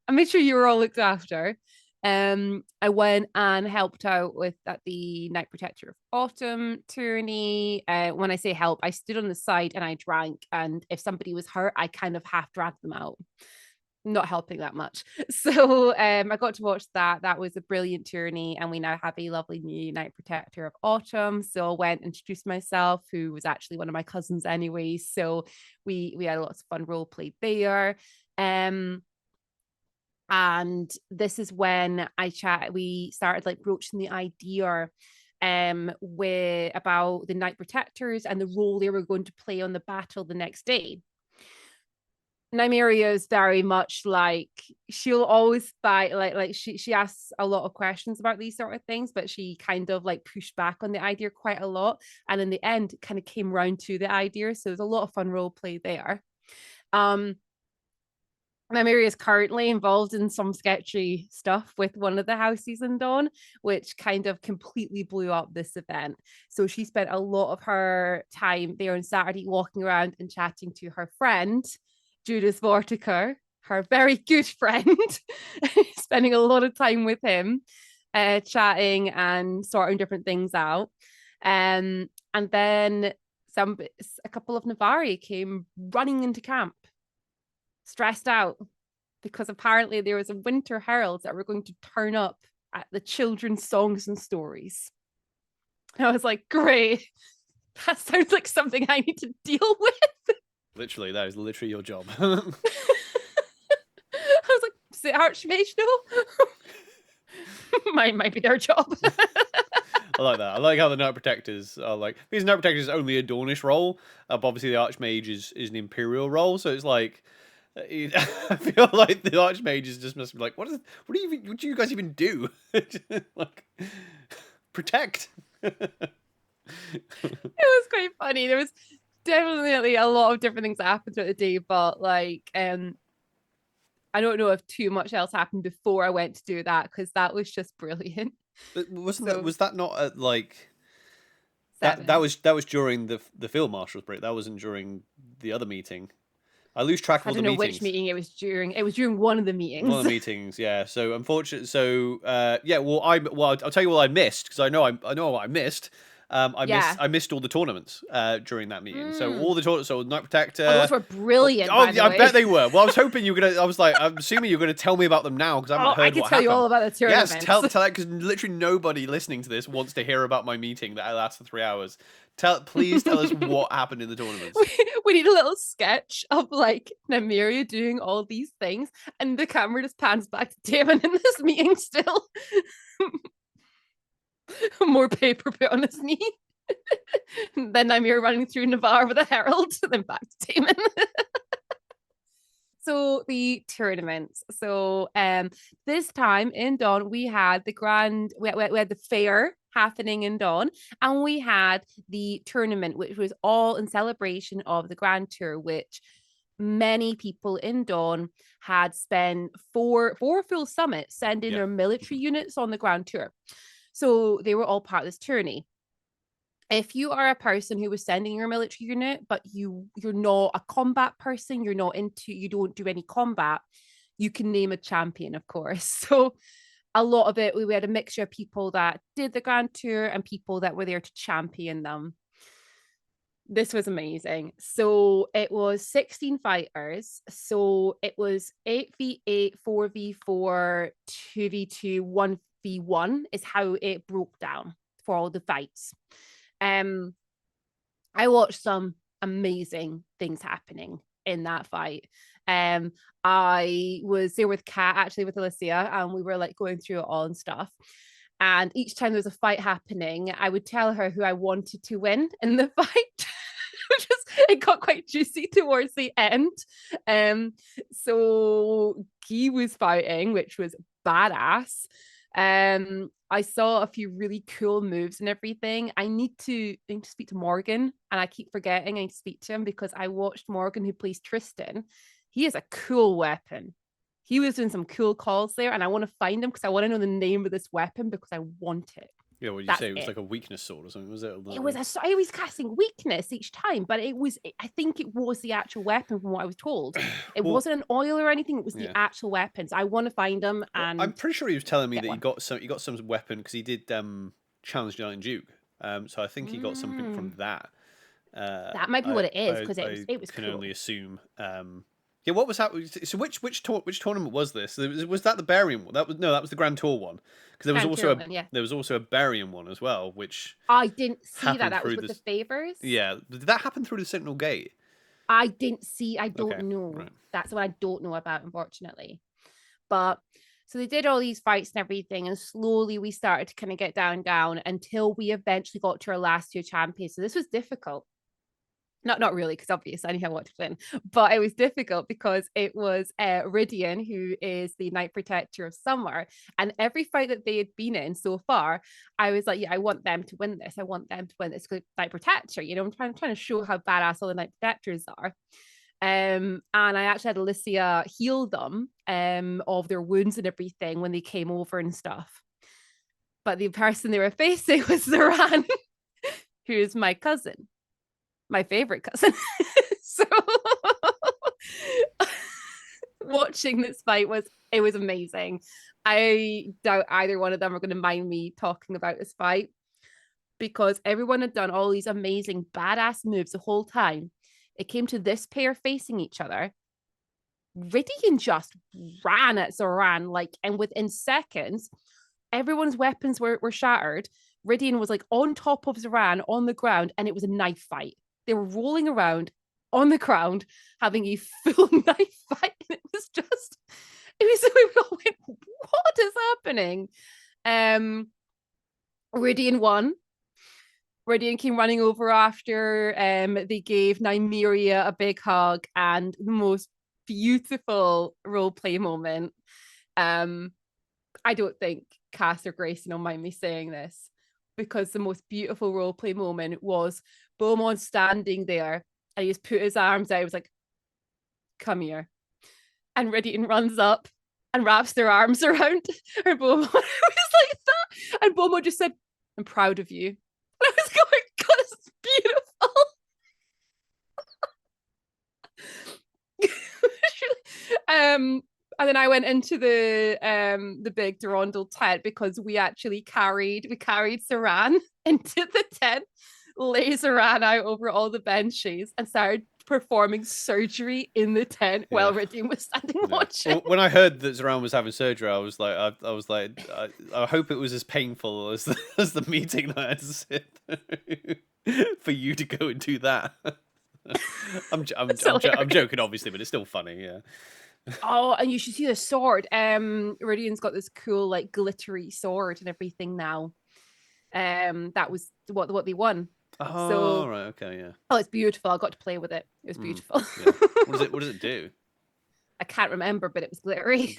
I made sure you were all looked after. I went and helped out with at the Night Protector of Autumn tourney. When I say help, I stood on the side and I drank, and if somebody was hurt, I kind of half dragged them out. Not helping that much. So I got to watch that. That was a brilliant tourney, and we now have a lovely new Night Protector of Autumn. So I went and introduced myself, who was actually one of my cousins anyway. So we had lots of fun role play there. And this is when we started like broaching the idea about the Night Protectors and the role they were going to play on the battle the next day. Nymeria is very much like she'll always fight, like she asks a lot of questions about these sort of things, but she kind of like pushed back on the idea quite a lot, and in the end it kind of came round to the idea. So there's a lot of fun role play there. Nymeria is currently involved in some sketchy stuff with one of the houses in Dawn, which kind of completely blew up this event. So she spent a lot of her time there on Saturday walking around and chatting to her friend, Judith Vortiker, her very good friend, spending a lot of time with him, chatting and sorting different things out. And then a couple of Navari came running into camp, stressed out, because apparently there was a winter herald that were going to turn up at the children's songs and stories. And I was like, great. That sounds like something I need to deal with. Literally, that is literally your job. I was like, is it Archmage though? might be their job. I like that. I like how the Night Protectors are like, because Night Protectors is only a Dawnish role, but obviously the Archmage is an Imperial role, so it's like, I feel like the Archmages just must be like, what do you guys even do? Like, protect. It was quite funny. There was definitely a lot of different things that happened throughout the day, but like I don't know if too much else happened before I went to do that, because that was just brilliant. But was that not at like that was during the Field Marshal's break? That wasn't during the other meeting. I lose track of I all the don't know meetings. which meeting it was during. It was during one of the meetings. One of the meetings, yeah. So unfortunately, yeah. Well, I'll tell you what I missed, because I know what I missed. I missed all the tournaments during that meeting. So all the tournaments, so Night Protector. Oh, those were brilliant. By the I way. bet they were. Well, I was hoping you were gonna. I was like, I'm assuming you're gonna tell me about them now, because I haven't heard I can what tell happened. you all about the tournaments. Yes, tell that, because literally nobody listening to this wants to hear about my meeting that lasted 3 hours. Please tell us what happened in the tournaments. We need a little sketch of like Nymeria doing all these things, and the camera just pans back to Damon in this meeting still. More paper put on his knee. Then Nymeria running through Navarre with a herald, then back to Damon. So the tournaments. So this time in Dawn, we had the we had the fair happening in Dawn, and we had the tournament, which was all in celebration of the Grand Tour, which many people in Dawn had spent four full summits sending their military units on the Grand Tour. So they were all part of this tourney. If you are a person who was sending your military unit, but you're not a combat person, you don't do any combat, you can name a champion, of course. So a lot of it, we had a mixture of people that did the Grand Tour and people that were there to champion them. This was amazing. So it was 16 fighters. So it was 8v8, 4v4, 2v2, 1v1 is how it broke down for all the fights. I watched some amazing things happening in that fight. I was there with Kat, actually with Alicia, and we were like going through it all and stuff. And each time there was a fight happening, I would tell her who I wanted to win in the fight. It got quite juicy towards the end. So Guy was fighting, which was badass. I saw a few really cool moves and everything. I need to speak to Morgan, and I keep forgetting I need to speak to him because I watched Morgan, who plays Tristan. He has a cool weapon. He was doing some cool calls there, and I want to find him because I want to know the name of this weapon because I want it. Yeah, what did you say? It was like a weakness sword or something, was it? I was casting weakness each time, but I think it was the actual weapon from what I was told. It wasn't an oil or anything, it was the actual weapons. I want to find them, and I'm pretty sure he was telling me that he got some weapon because he did challenge Giant Duke. So I think he got something from that. That might be what it is, because it was can cool. only assume. Yeah, what was that? So which tournament was this? Was that the Barian one? That was the Grand Tour one. Because there was also a Barian one as well, which I didn't see that. That was with the favors. Yeah, did that happen through the Sentinel Gate? I didn't see. I don't know. Right. That's what I don't know about, unfortunately. But so they did all these fights and everything, and slowly we started to kind of get down until we eventually got to our last two champions. So this was difficult. Not really, because obviously I knew how to win, but it was difficult because it was Rydian, who is the Night Protector of Summer, and every fight that they had been in so far, I was like, yeah, I want them to win this. I want them to win this Night Protector. You know, I'm trying to show how badass all the Night Protectors are. And I actually had Alicia heal them of their wounds and everything when they came over and stuff. But the person they were facing was Zoran, who is my cousin. My favorite cousin. So watching this fight was amazing. I doubt either one of them are going to mind me talking about this fight because everyone had done all these amazing badass moves the whole time. It came to this pair facing each other. Rydian just ran at Zoran, and within seconds, everyone's weapons were shattered. Rydian was on top of Zoran on the ground, and it was a knife fight. They were rolling around on the ground, having a full knife fight. And we all went, what is happening? Rydian won. Rydian came running over after. They gave Nymeria a big hug and the most beautiful role play moment. I don't think Cass or Grayson will mind me saying this, because the most beautiful role play moment was Beaumont standing there and he just put his arms out. He was like, come here. And Rydian runs up and wraps their arms around her. Beaumont was like that. And Beaumont just said, I'm proud of you. And I was going, God, it's beautiful. And then I went into the big Durandal tent because we carried Saran into the tent, lay Saran out over all the benches, and started performing surgery in the tent while Rydian was standing watching. Well, when I heard that Saran was having surgery, I was like, I hope it was as painful as the meeting that I had to sit through for you to go and do that. I'm joking, obviously, but it's still funny, yeah. Oh, and you should see the sword. Rydian's got this cool, like, glittery sword and everything now. That was what they won. Oh, so, right, okay, yeah. Oh, it's beautiful. I got to play with it. It was beautiful. Yeah. What does it do? I can't remember, but it was glittery.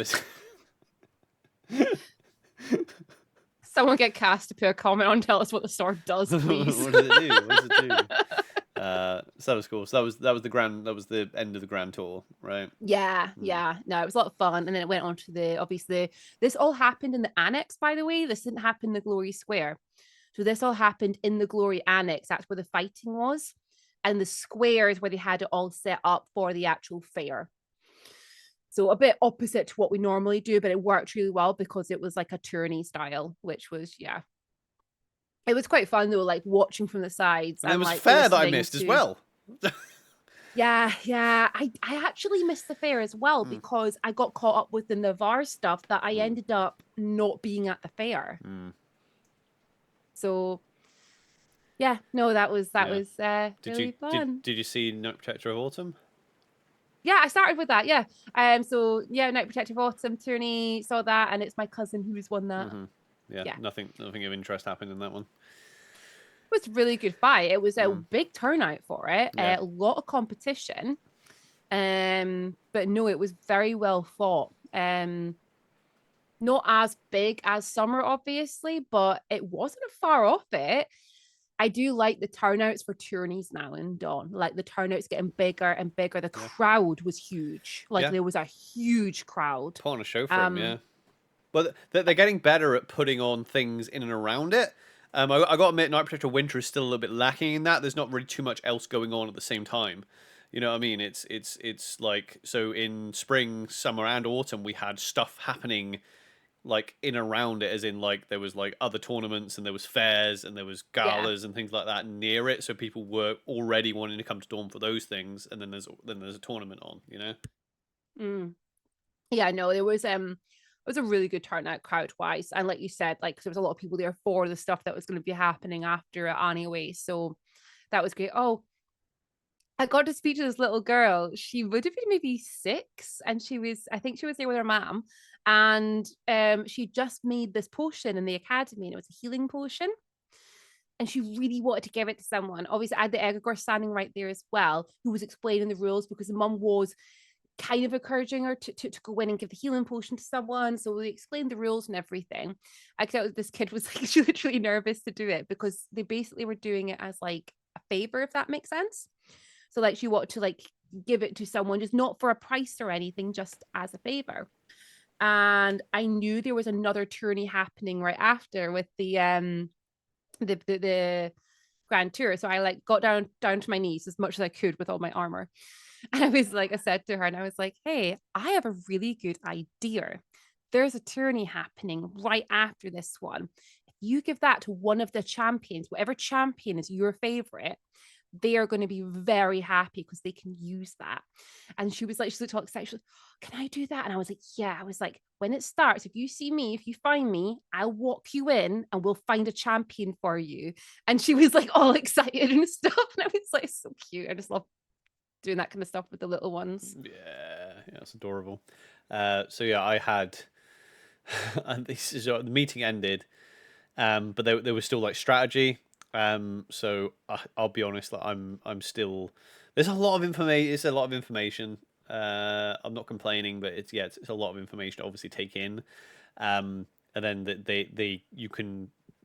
Someone get Cass to put a comment on, tell us what the sword does, please. What does it do? So that was cool. So that was the end of the grand tour, right? Yeah. No, it was a lot of fun. And then it went on to obviously this all happened in the annex, by the way. This didn't happen in the Glory Square. So this all happened in the Glory Annex. That's where the fighting was. And the square is where they had it all set up for the actual fair. So a bit opposite to what we normally do, but it worked really well because it was like a tourney style, which was, it was quite fun though, like watching from the sides. And it was like, fair that I missed as well. Yeah. I actually missed the fair as well because I got caught up with the Navarre stuff that I ended up not being at the fair. So, yeah, no, that was really fun. Did you see Night Protector of Autumn? Yeah, I started with that. Yeah. So yeah, Night Protector of Autumn tourney, saw that, and it's my cousin who's won that. Yeah. Nothing of interest happened in that one. It was a really good fight. It was a big turnout for it. A lot of competition. But no, it was very well fought. Not as big as Summer, obviously, but it wasn't far off it. I do like the turnouts for tourneys now in Dawn. Like the turnouts getting bigger and bigger. The crowd was huge. Like there was a huge crowd. Put on a show for them, yeah. But they're getting better at putting on things in and around it. I got to admit, Night Protector Winter is still a little bit lacking in that. There's not really too much else going on at the same time. You know what I mean? It's like, so in spring, summer, and autumn, we had stuff happening like in around it, as in like there was like other tournaments and there was fairs and there was galas and things like that near it, so people were already wanting to come to Dawn for those things, and then there's a tournament on, you know. Yeah, no, it was a really good turnout crowd wise, and like you said, like there was a lot of people there for the stuff that was going to be happening after it anyway, so that was great. Oh, I got to speak to this little girl. She would have been maybe 6, and I think she was there with her mom. And she just made this potion in the academy, and it was a healing potion. And she really wanted to give it to someone. Obviously, I had the egregore standing right there as well, who was explaining the rules, because the mum was kind of encouraging her to go in and give the healing potion to someone. So we explained the rules and everything. I felt this kid was like literally nervous to do it, because they basically were doing it as like a favor, if that makes sense. So like she wanted to like give it to someone, just not for a price or anything, just as a favor. And I knew there was another tourney happening right after with the Grand Tour. So I like got down to my knees as much as I could with all my armor. And I said to her, and I was like, hey, I have a really good idea. There's a tourney happening right after this one. If you give that to one of the champions, whatever champion is your favorite, they are going to be very happy because they can use that. And she was like, she looked all excited. She was like, can I do that? And I was like, yeah. I was like, when it starts, if you find me, I'll walk you in and we'll find a champion for you. And she was like all excited and stuff. And I was like, so cute. I just love doing that kind of stuff with the little ones. Yeah, it's adorable. So yeah, I had, and the meeting ended, but there was still like strategy. So I'll be honest, like I'm still, there's a lot of information. It's a lot of information. I'm not complaining, but it's a lot of information to obviously take in. And then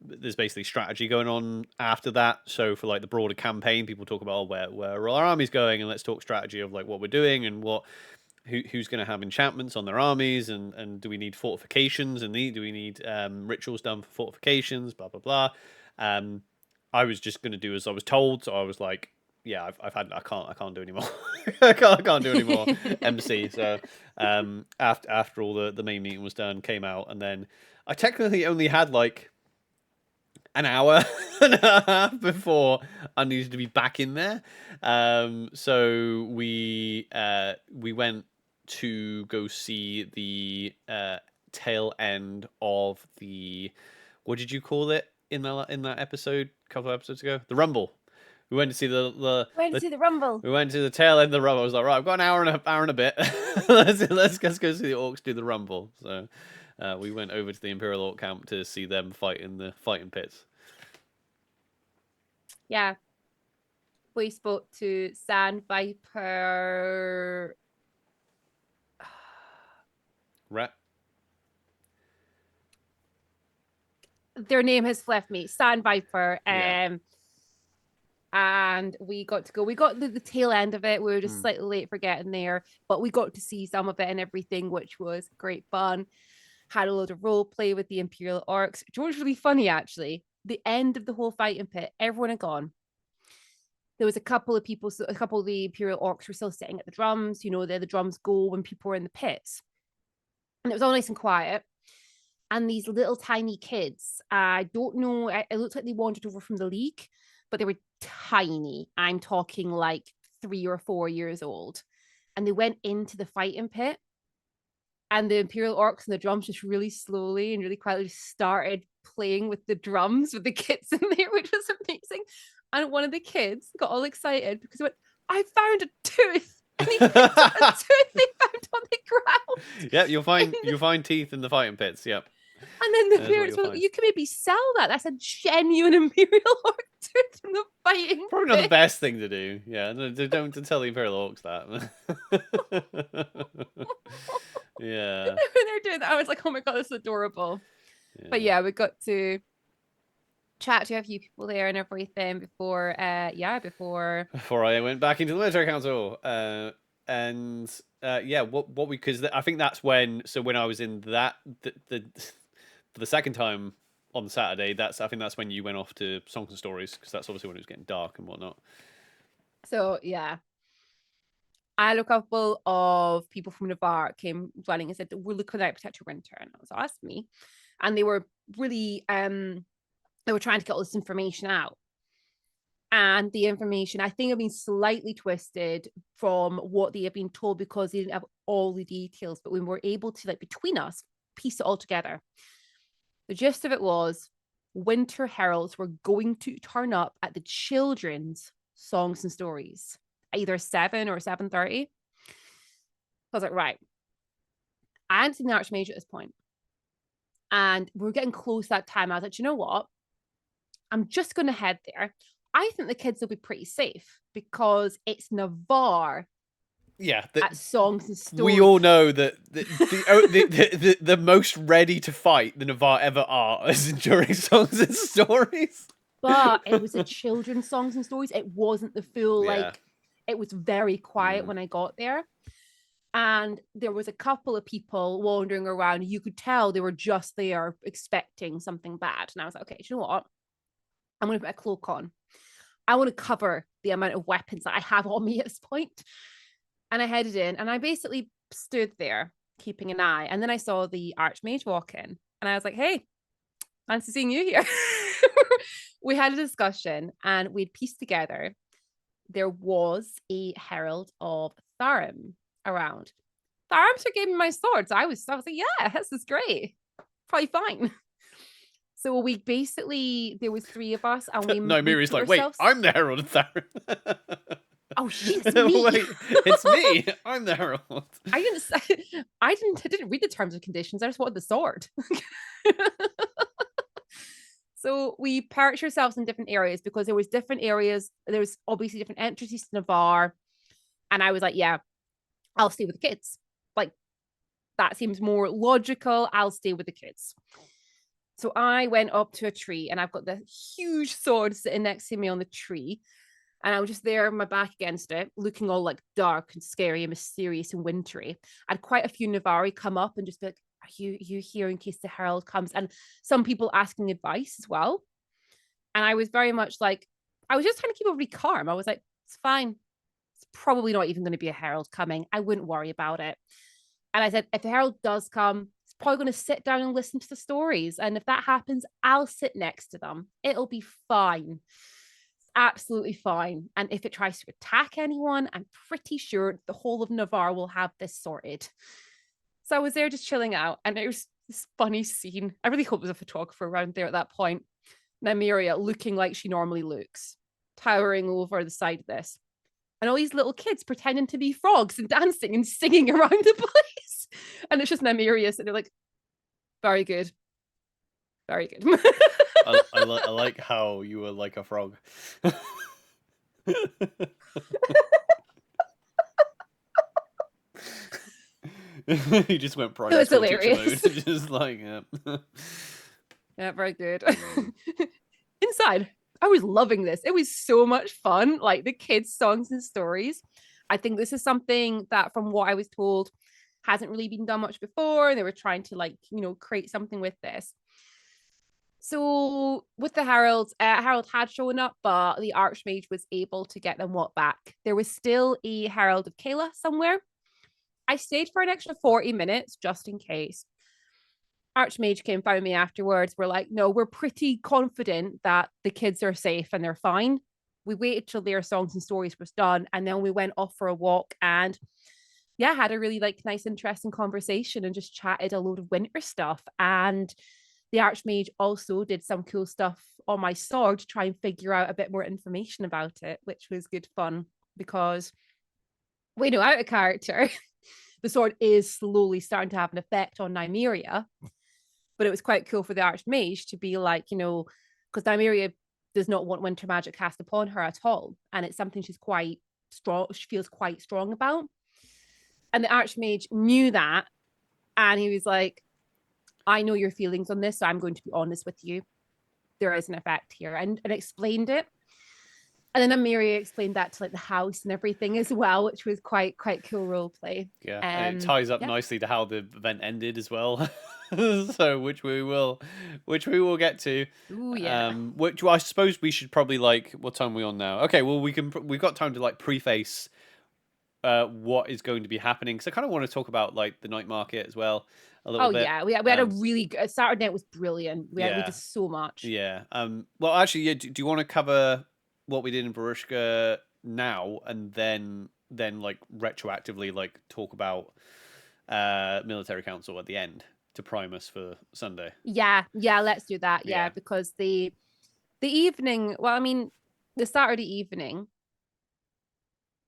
there's basically strategy going on after that. So for like the broader campaign, people talk about where are our armies going, and let's talk strategy of like what we're doing and who's going to have enchantments on their armies, and do we need fortifications, and do we need rituals done for fortifications, blah blah blah. I was just going to do as I was told, so I was like, yeah, I can't do anymore. I can't do any more MC. So after all the main meeting was done, came out, and then I technically only had like an hour and a half before I needed to be back in there. So we went to go see the tail end of the, what did you call it in that episode a couple of episodes ago? The Rumble. We went to see the Rumble. We went to the tail end of the Rumble. I was like, right, I've got an hour and a bit. let's go see the Orcs do the Rumble. So we went over to the Imperial Orc camp to see them fight in the fighting pits. Yeah. We spoke to Sand Viper. Rat. Their name has left me. Sand Viper. Yeah. And we got the tail end of it. We were just slightly late for getting there, but we got to see some of it and everything, which was great fun. Had a load of role play with the Imperial Orcs, which was really funny, actually. The end of the whole fighting pit, everyone had gone. There was a couple of people, so a couple of the Imperial Orcs were still sitting at the drums. You know, the drums go when people were in the pits. And it was all nice and quiet. And these little tiny kids, I don't know, it looked like they wandered over from the league, but they were tiny. I'm talking like 3 or 4 years old. And they went into the fighting pit. And the Imperial Orcs and the drums just really slowly and really quietly started playing with the drums with the kids in there, which was amazing. And one of the kids got all excited because he went, I found a tooth. And he picked up a tooth they found on the ground. Yeah, you'll find teeth in the fighting pits. Yep. And then the parents were like, you can maybe sell that. That's a genuine Imperial Orc tooth from the fighting Probably not the best thing to do. Yeah, don't tell the Imperial Orcs that. Yeah. When they're doing that, I was like, oh my god, this is adorable. Yeah. But yeah, we got to chat to a few people there and everything before I went back into the military council. What we, because I think that's when I was in that for the second time on Saturday, I think that's when you went off to Songs and Stories, because that's obviously when it was getting dark and whatnot. So yeah, I had a couple of people from Navarre came running and said, we're looking at Protect Your Winter, and I was asked me, and they were really they were trying to get all this information out. And the information, I think, had been slightly twisted from what they had been told because they didn't have all the details. But we were able to, like, between us, piece it all together. The gist of it was winter heralds were going to turn up at the children's Songs and Stories, either 7 or 7:30. I was like, right. I hadn't seen the Archmage at this point. And we were getting close that time. I was like, you know what? I'm just going to head there. I think the kids will be pretty safe because it's Navarre. Yeah, at Songs and Stories. We all know that the most ready to fight the Navarre ever are is during Songs and Stories. But it was a children's Songs and Stories. It wasn't the full, like, it was very quiet when I got there. And there was a couple of people wandering around. You could tell they were just there expecting something bad. And I was like, okay, do you know what? I'm going to put a cloak on. I want to cover the amount of weapons that I have on me at this point. And I headed in and I basically stood there keeping an eye. And then I saw the Archmage walk in and I was like, hey, nice to seeing you here. We had a discussion and we'd pieced together. There was a Herald of Tharim around. Tharms are giving my swords. I was like, yeah, this is great. Probably fine. So we basically, there was 3 of us and we No, Miri's like, wait, I'm the Herald of Tharim. Oh shit, it's me. Wait, it's me. I'm the Herald. I didn't read the terms and conditions. I just wanted the sword. So we perched ourselves in different areas because there was different areas. There was obviously different entrances to Navarre. And I was like, yeah, I'll stay with the kids. Like, that seems more logical. I'll stay with the kids. So I went up to a tree and I've got the huge sword sitting next to me on the tree. And I was just there, my back against it, looking all like dark and scary and mysterious and wintry. I had quite a few Navarri come up and just be like, are you here in case the Herald comes? And some people asking advice as well. And I was very much like, I was just trying to keep everybody calm. I was like, It's fine. It's probably not even going to be a herald coming. I wouldn't worry about it. And I said, if the herald does come, it's probably going to sit down and listen to the stories. And if that happens, I'll sit next to them. It'll be fine. It's absolutely fine. And if it tries to attack anyone, I'm pretty sure the whole of Navarre will have this sorted. So I was there just chilling out. And it was this funny scene. I really hope there's a photographer around there at that point. Nymeria looking like she normally looks, towering over the side of this. And all these little kids pretending to be frogs and dancing and singing around the place. And it's just Nymeria, and they're like, very good. Very good. I like how you were like a frog. You just went private. It was hilarious. Just like, yeah, very good. Inside, I was loving this. It was so much fun. Like the kids' songs and stories. I think this is something that, from what I was told, hasn't really been done much before. They were trying to, like, you know, create something with this. So with the heralds, Harold had shown up, but the Archmage was able to get them what back. There was still a Herald of Kayla somewhere. I stayed for an extra 40 minutes just in case. Archmage came, found me afterwards. We're like, no, we're pretty confident that the kids are safe and they're fine. We waited till their songs and stories was done, and then we went off for a walk and had a really like nice, interesting conversation and just chatted a load of winter stuff. And the Archmage also did some cool stuff on my sword to try and figure out a bit more information about it, which was good fun because we know out of character. The sword is slowly starting to have an effect on Nymeria, but it was quite cool for the Archmage to be like, you know, because Nymeria does not want winter magic cast upon her at all. And it's something she's quite strong, she feels quite strong about. And the Archmage knew that. And he was like, I know your feelings on this, so I'm going to be honest with you. There is an effect here, and explained it. And then Nymeria explained that to like the house and everything as well, which was quite cool role play. Yeah, and it ties up nicely to how the event ended as well. So which we will get to. Ooh, yeah. Which I suppose we should probably like. What time are we on now? Okay, well we've got time to like preface what is going to be happening, because I kind of want to talk about like the night market as well a little bit. Yeah, we had a really good Saturday night. Was brilliant. We did so much. Yeah. Well, actually, yeah. Do you want to cover what we did in Barushka now, and then like retroactively like talk about military council at the end to prime us for Sunday? Yeah, let's do that. Yeah, because the evening, well, I mean, the Saturday evening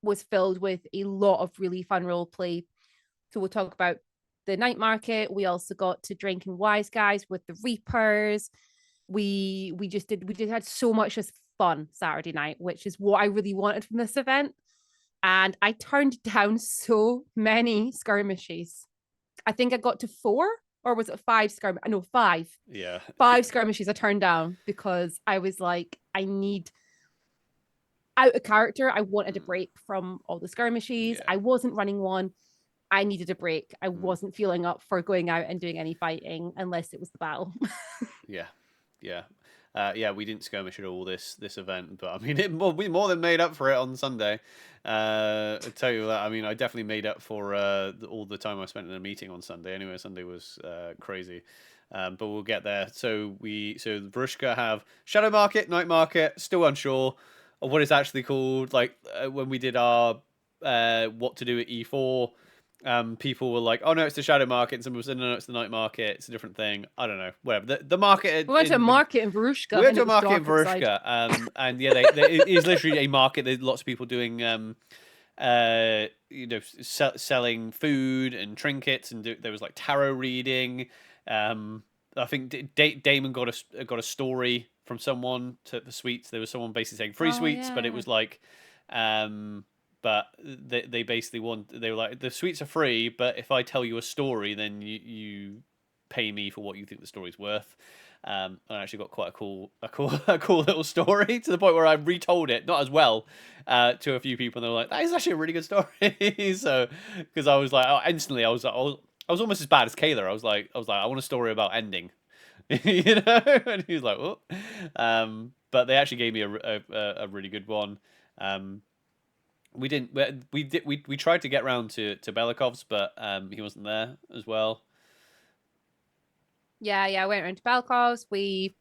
was filled with a lot of really fun role play. So we'll talk about the night market. We also got to drink in Wise Guys with the Reapers. We just had so much just fun Saturday night, which is what I really wanted from this event. And I turned down so many skirmishes. I think I got to 4, or was it 5 skirmishes? No, 5. Yeah. 5 skirmishes I turned down because I was like, I need out of character. I wanted a break from all the skirmishes. I wasn't running one. I needed a break. I wasn't feeling up for going out and doing any fighting unless it was the battle. Yeah, we didn't skirmish at all this event, but I mean, we more than made up for it on Sunday. I tell you that. I mean, I definitely made up for all the time I spent in a meeting on Sunday. Anyway, Sunday was crazy, but we'll get there. So the Barushka have Shadow Market, Night Market. Still unsure of what it's actually called. Like when we did our what to do at E4. People were like, "Oh no, it's the Shadow Market," and someone said, "No, it's the Night Market. It's a different thing." I don't know. Whatever. The market. We went to a market in Barushka. We went to a market in Barushka, and yeah, it is literally a market. There's lots of people doing, selling food and trinkets, and there was like tarot reading. I think Damon got a story from someone to the sweets. There was someone basically saying free sweets, but it was like, but they basically they were like, the sweets are free, but if I tell you a story, then you pay me for what you think the story's worth. I actually got quite a cool little story, to the point where I retold it, not as well, to a few people, and they were like, that is actually a really good story. So, because I was like, instantly, I was almost as bad as Kayla. I was like, I want a story about ending, you know. And he was like, oh. But they actually gave me a really good one. We didn't. We tried to get round to Belikov's, but he wasn't there as well. Yeah, I went around to Balkov's. We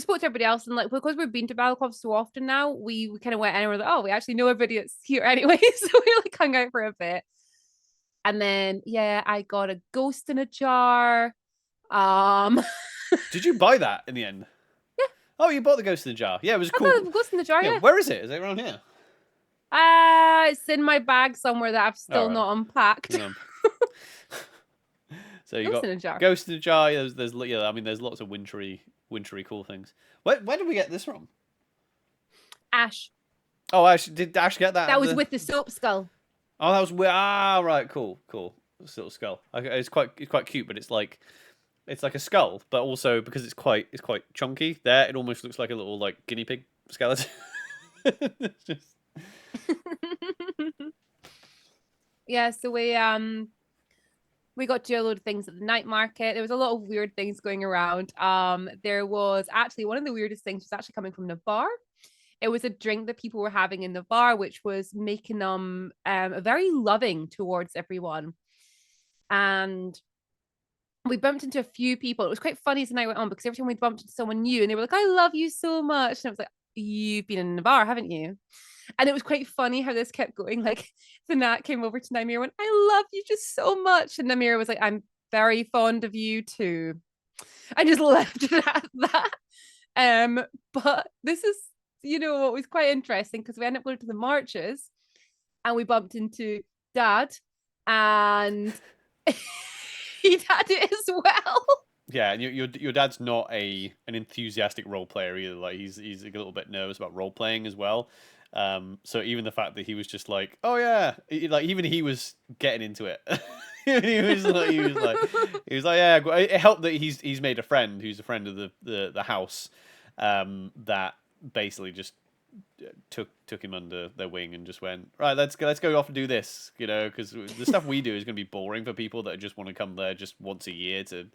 spoke to everybody else, and like because we've been to Balakov so often now, we kind of went in and we're like, oh, we actually know everybody that's here anyway. So we like hung out for a bit. And then I got a ghost in a jar. Did you buy that in the end? Yeah. Oh, you bought the ghost in the jar. Yeah, it was cool. I got the ghost in the jar, yeah. Where is it? Is it around here? It's in my bag somewhere that I've still not unpacked. So you got ghost in a jar. There's I mean, there's lots of wintry cool things. Where did we get this from? Ash. Oh, Ash, did Ash get that? That was with the soap skull. Oh, that was right, cool. Little skull. It's quite cute, but it's like a skull, but also because it's quite chunky. There, it almost looks like a little like guinea pig skeleton. It's just... Yeah, so we got to do a load of things at the night market. There was a lot of weird things going around. There was actually one of the weirdest things was actually coming from the bar. It was a drink that people were having in the bar, which was making them very loving towards everyone. And we bumped into a few people. It was quite funny as the night went on because every time we bumped into someone new and they were like, I love you so much. And I was like, you've been in the bar, haven't you? And it was quite funny how this kept going. Like the Nat came over to Naimira and went, I love you just so much. And Naimira was like, I'm very fond of you too. I just left it at that. But this is, what was quite interesting because we ended up going to the marches and we bumped into Dad and he had it as well. Yeah, and your dad's not an enthusiastic role player either. Like he's a little bit nervous about role playing as well. So even the fact that he was just like, oh yeah, like even he was getting into it. he was like, yeah. It helped that he's made a friend who's a friend of the house, that basically just took him under their wing and just went, right, let's go off and do this, because the stuff we do is going to be boring for people that just want to come there just once a year to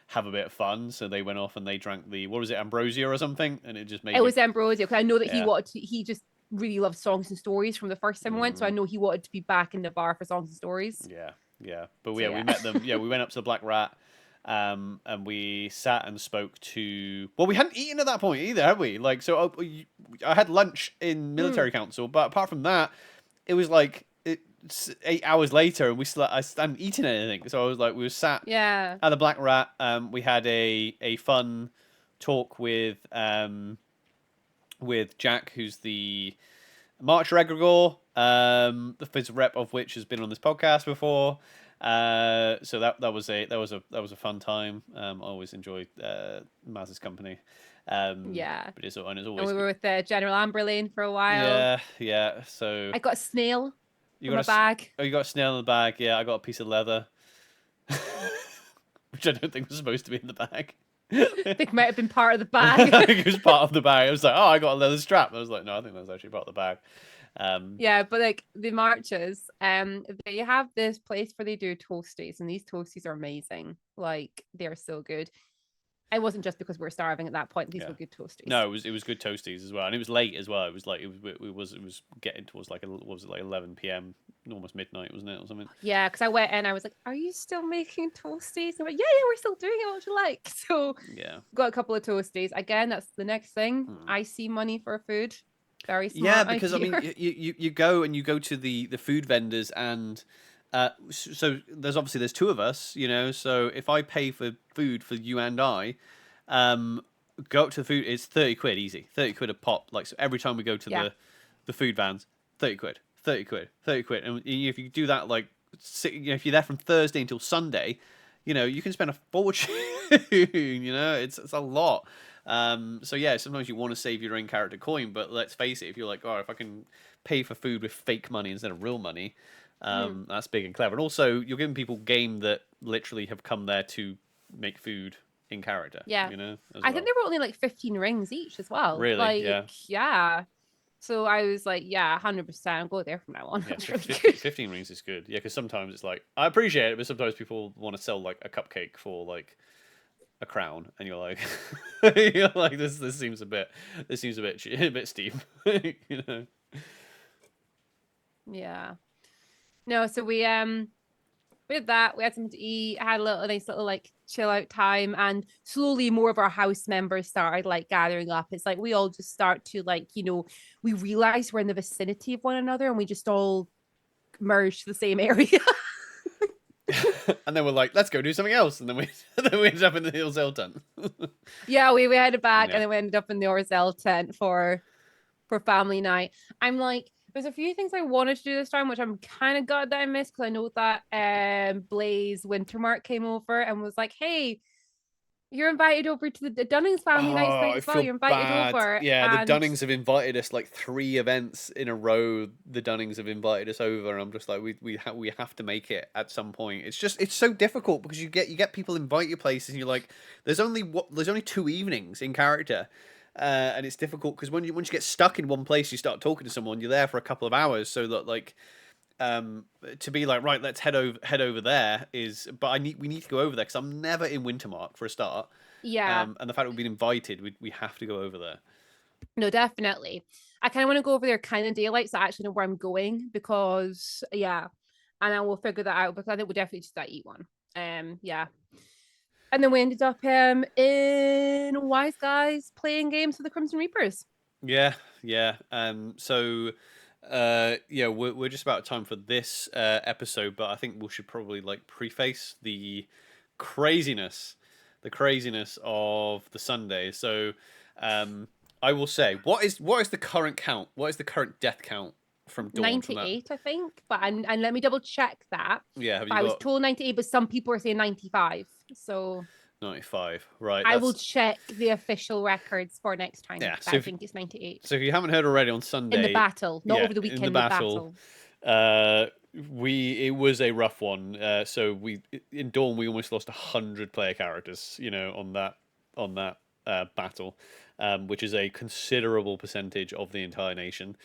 have a bit of fun. So they went off and they drank what was it, ambrosia or something, and it just made it was ambrosia because I know that he just really loved songs and stories from the first time we went, so I know he wanted to be back in the bar for songs and stories. But we met them. We went up to the Black Rat, and we sat and spoke to... Well, we hadn't eaten at that point either, had we? Like, so I had lunch in military council, but apart from that, it was like 8 hours later, and I hadn't eaten anything. So I was like, we were sat at the Black Rat. We had a fun talk with Jack, who's the Marcher Egregore, the physical rep of which has been on this podcast before. So that was a fun time. I always enjoyed Maz's company. But it's always. And we were with General Amberlane for a while. Yeah. So I got a snail in my bag. Oh, you got a snail in the bag. Yeah, I got a piece of leather, which I don't think was supposed to be in the bag. I think it might have been part of the bag. I think it was part of the bag. I was like, oh, I got a leather strap. I was like, no, I think that was actually part of the bag. But like the marches, they have this place where they do toasties, and these toasties are amazing. Like they're so good. It wasn't just because we were starving at that point. These were good toasties. No, it was good toasties as well, and it was late as well. It was like it was getting towards like 11 p.m. almost midnight, wasn't it, or something? Yeah, because I went in, I was like, "Are you still making toasties?" And I went, "Yeah, we're still doing it. What would you like?" So got a couple of toasties. Again, that's the next thing. I see money for food. Very smart. Yeah, because idea. I mean, you go to the food vendors, and so there's two of us, so if I pay for food for you and I, go up to the food, it's 30 quid easy, 30 quid a pop. Like, so every time we go to the food vans, 30 quid. And if you do that, like, if you're there from Thursday until Sunday, you can spend a fortune. It's a lot. So yeah, sometimes you want to save your own character coin, but let's face it, if you're like, oh, if I can pay for food with fake money instead of real money, that's big and clever. And also, you're giving people game that literally have come there to make food in character. Yeah, I think there were only like 15 rings each as well. Really? Like, yeah. So I was like, 100%, I'll go there from now on. Yeah, 15 rings is good. Yeah, because sometimes it's like, I appreciate it, but sometimes people want to sell like a cupcake for like a crown, and you're like, this seems a bit steep, Yeah. No, so we did that. We had something to eat, had a nice little like chill out time, and slowly more of our house members started like gathering up. It's like we all just start to like, we realize we're in the vicinity of one another and we just all merge to the same area. And then we're like, let's go do something else. And then we ended up in the Hillsdale tent. Yeah, we headed back Yeah. and then we ended up in the Orzel tent for family night. I'm like, there's a few things I wanted to do this time, which I'm kind of glad that I missed, because I know that Blaze Wintermark came over and was like, hey, you're invited over to the Dunnings family night tonight as well. You're invited over. Yeah, the Dunnings have invited us like 3 events in a row. The Dunnings have invited us over, and I'm just like, we have to make it at some point. It's so difficult because you get people invite you places, and you're like, there's only 2 evenings in character. And it's difficult because once you get stuck in one place, you start talking to someone. You're there for a couple of hours, so that like to be like, right, let's head over there is. But we need to go over there because I'm never in Wintermark for a start. Yeah. And the fact that we've been invited, we have to go over there. No, definitely. I kind of want to go over there kind of daylight, so I actually know where I'm going, because yeah, and I will figure that out, because I think we'll definitely just eat one. Yeah. And then we ended up in Wise Guys playing games for the Crimson Reapers. Yeah. So yeah, we're just about time for this episode, but I think we should probably like preface the craziness of the Sunday. So I will say, what is the current count? What is the current death count from Dawn? 98, I think, but and let me double check that. Yeah, I was told 98, but some people are saying 95. So 95, right? I will check the official recores for next time. Yeah, so I think it's 98. So if you haven't heard already, on Sunday in the battle, not over the weekend, in the battle. It was a rough one. So in Dawn we almost lost 100 player characters, on that battle, which is a considerable percentage of the entire nation.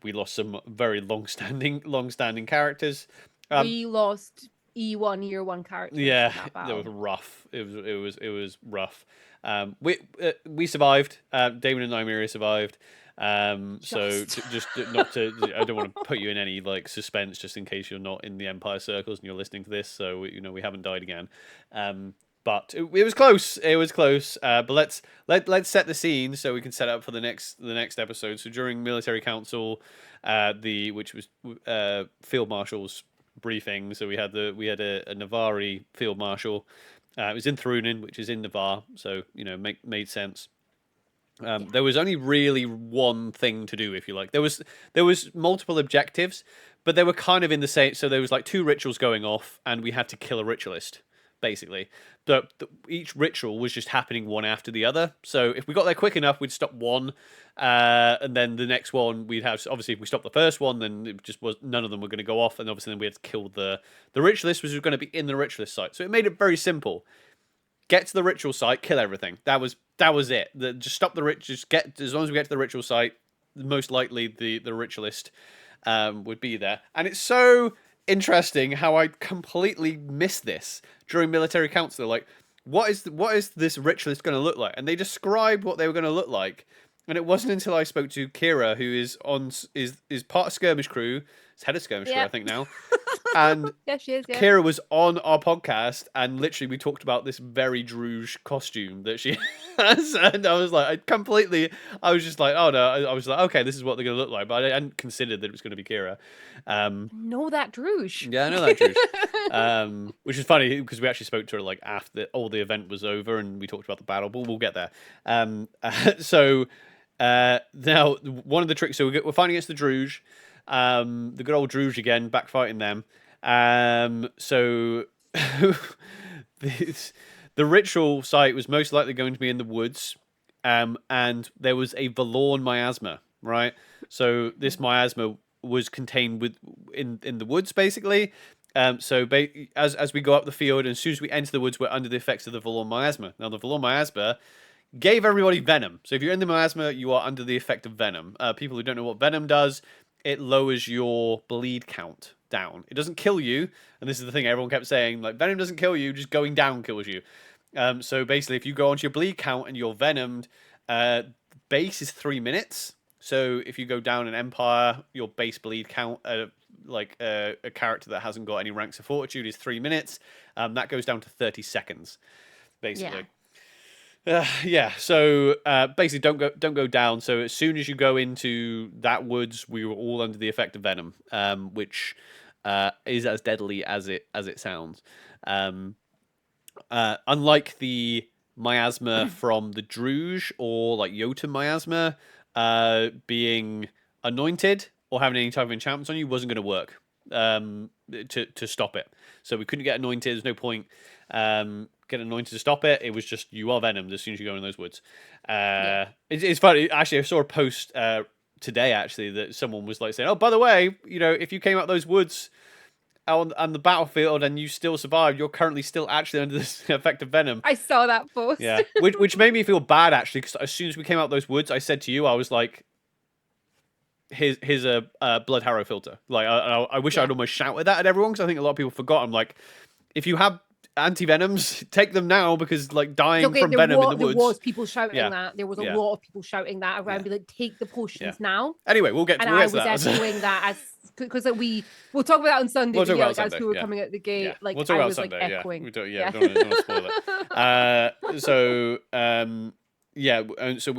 We lost some very long-standing characters. We lost E1 year 1 characters. Yeah, that was rough. It was rough. We survived. Damon and Nymeria survived. So just not to, I don't want to put you in any like suspense, just in case you're not in the Empire circles and you're listening to this. So we haven't died again. But it was close. It was close. But let's set the scene so we can set up for the next episode. So during military council, which was Field Marshal's briefing. So we had a Navari Field Marshal. It was in Thrunin, which is in Navarre. So made sense. There was only really one thing to do, if you like. There was multiple objectives, but they were kind of in the same. So there was like 2 rituals going off, and we had to kill a ritualist, basically. But each ritual was just happening one after the other. So if we got there quick enough, we'd stop one, and then the next one we'd have. Obviously, if we stopped the first one, then it just was none of them were going to go off, and obviously then we had to kill the ritualist, which was going to be in the ritualist site. So it made it very simple. Get to the ritual site, kill everything. That was it. Just stop the ritual. Just get, as long as we get to the ritual site, most likely the ritualist would be there. And it's so interesting how I completely missed this during military council. Like, what is this ritualist going to look like? And they described what they were going to look like. And it wasn't until I spoke to Kira, who is part of skirmish crew, is head of skirmish crew, I think now. And yeah, she is. Yeah. Kira was on our podcast, and literally we talked about this very Druge costume that she has, and I was just like, oh no, I was like, okay, this is what they're gonna look like, but I hadn't considered that it was gonna be Kira. Know that Druge. Yeah, I know that Druge. Which is funny because we actually spoke to her like after all the event was over, and we talked about the battle, but we'll get there. So now one of the tricks, so we're fighting against the Druge. The good old Druge again, backfighting them. So the ritual site was most likely going to be in the woods, and there was a Valorn miasma, right? So this miasma was contained in the woods, basically. So as we go up the field, and as soon as we enter the woods, we're under the effects of the Valorn miasma. Now the Valorn miasma gave everybody venom. So if you're in the miasma, you are under the effect of venom. People who don't know what venom does, it lowers your bleed count down. It doesn't kill you, and this is the thing everyone kept saying, like, venom doesn't kill you, just going down kills you. So basically, if you go onto your bleed count and you're venomed, base is 3 minutes. So if you go down an Empire, your base bleed count, like a character that hasn't got any ranks of fortitude, is 3 minutes. That goes down to 30 seconds, basically. Yeah. So basically, don't go down. So as soon as you go into that woods, we were all under the effect of venom, which is as deadly as it sounds. Unlike the miasma from the Druge or like Jotun miasma, being anointed or having any type of enchantments on you wasn't going to work to stop it. So we couldn't get anointed. There's no point getting anointed to stop it. It was just, you are venomed as soon as you go in those woods. It's funny. Actually, I saw a post today actually that someone was like saying, oh, by the way, you know, if you came out those woods on the battlefield and you still survived, you're currently still actually under this effect of venom. I saw that post. Yeah, which made me feel bad actually, because as soon as we came out those woods, I said to you, I was like, here's a blood harrow filter. Like I wish I'd almost shouted that at everyone, because I think a lot of people forgot. I'm like, if you have anti-venoms, take them now, because like dying from venom in the woods. There was people shouting that. There was a lot of people shouting that around, be like, take the potions now. Anyway, we'll get to that. And I was echoing that as because we'll talk about that on Sunday. We'll talk about as we were coming out the gate, like we'll talk about Sunday. Like, echoing. We don't want to spoil it. So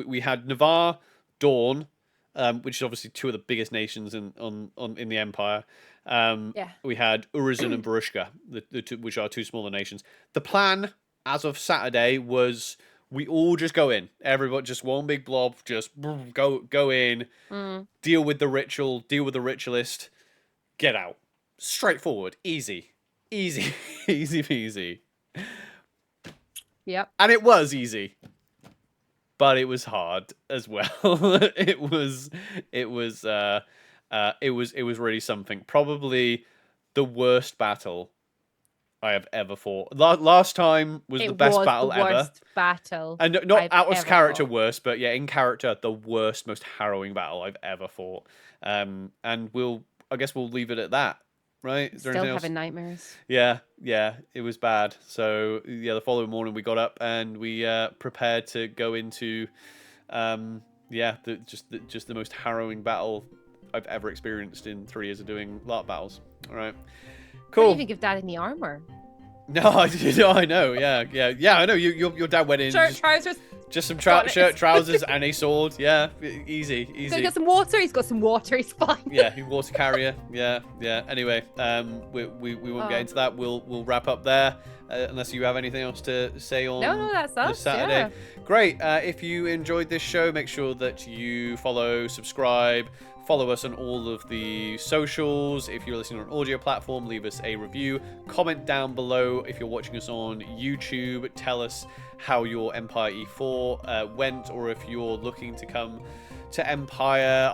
we had Navarre, Dawn, which is obviously two of the biggest nations in the Empire. We had Urizen and Barushka, the two, which are two smaller nations. The plan, as of Saturday, was we all just go in. Everybody, just one big blob, just go in, deal with the ritual, deal with the ritualist, get out. Straightforward, easy peasy. Yep. And it was easy, but it was hard as well. It was really something. Probably the worst battle I have ever fought. Last time was the best battle ever. Worst battle. And not out of character worst, but yeah, in character, the worst, most harrowing battle I've ever fought. And I guess we'll leave it at that. Right? Is there Still anything else? having nightmares. Yeah, it was bad. So yeah, the following morning we got up and we prepared to go into just the most harrowing battle I've ever experienced in 3 years of doing LARP battles. All right, cool. I didn't even give Dad any armor. No, I know. Yeah. I know. Your dad went in. Shirt, trousers. Just some shirt, trousers, and a sword. Yeah, easy. So he got some water. He's got some water. He's fine. Yeah, he water carrier. Yeah. Anyway, we won't get into that. We'll wrap up there. Unless you have anything else to say on that's us. this Saturday. Yeah. Great. If you enjoyed this show, make sure that you follow, subscribe, follow us on all of the socials. If you're listening on an audio platform, leave us a review. Comment down below if you're watching us on YouTube. Tell us how your Empire E4 went, or if you're looking to come to Empire.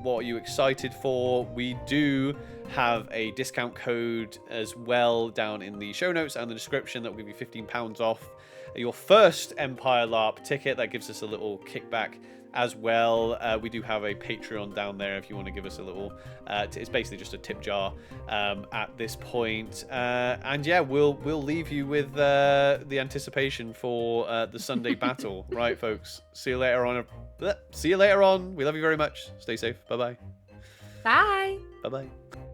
What are you excited for? We do have a discount code as well down in the show notes and the description that will give you £15 off your first Empire LARP ticket. That gives us a little kickback as well. We do have a Patreon down there if you want to give us a little it's basically just a tip jar at this point. And yeah, we'll leave you with the anticipation for the Sunday battle. Right, folks, see you later on. We love you very much. Stay safe. Bye-bye. Bye. Bye-bye.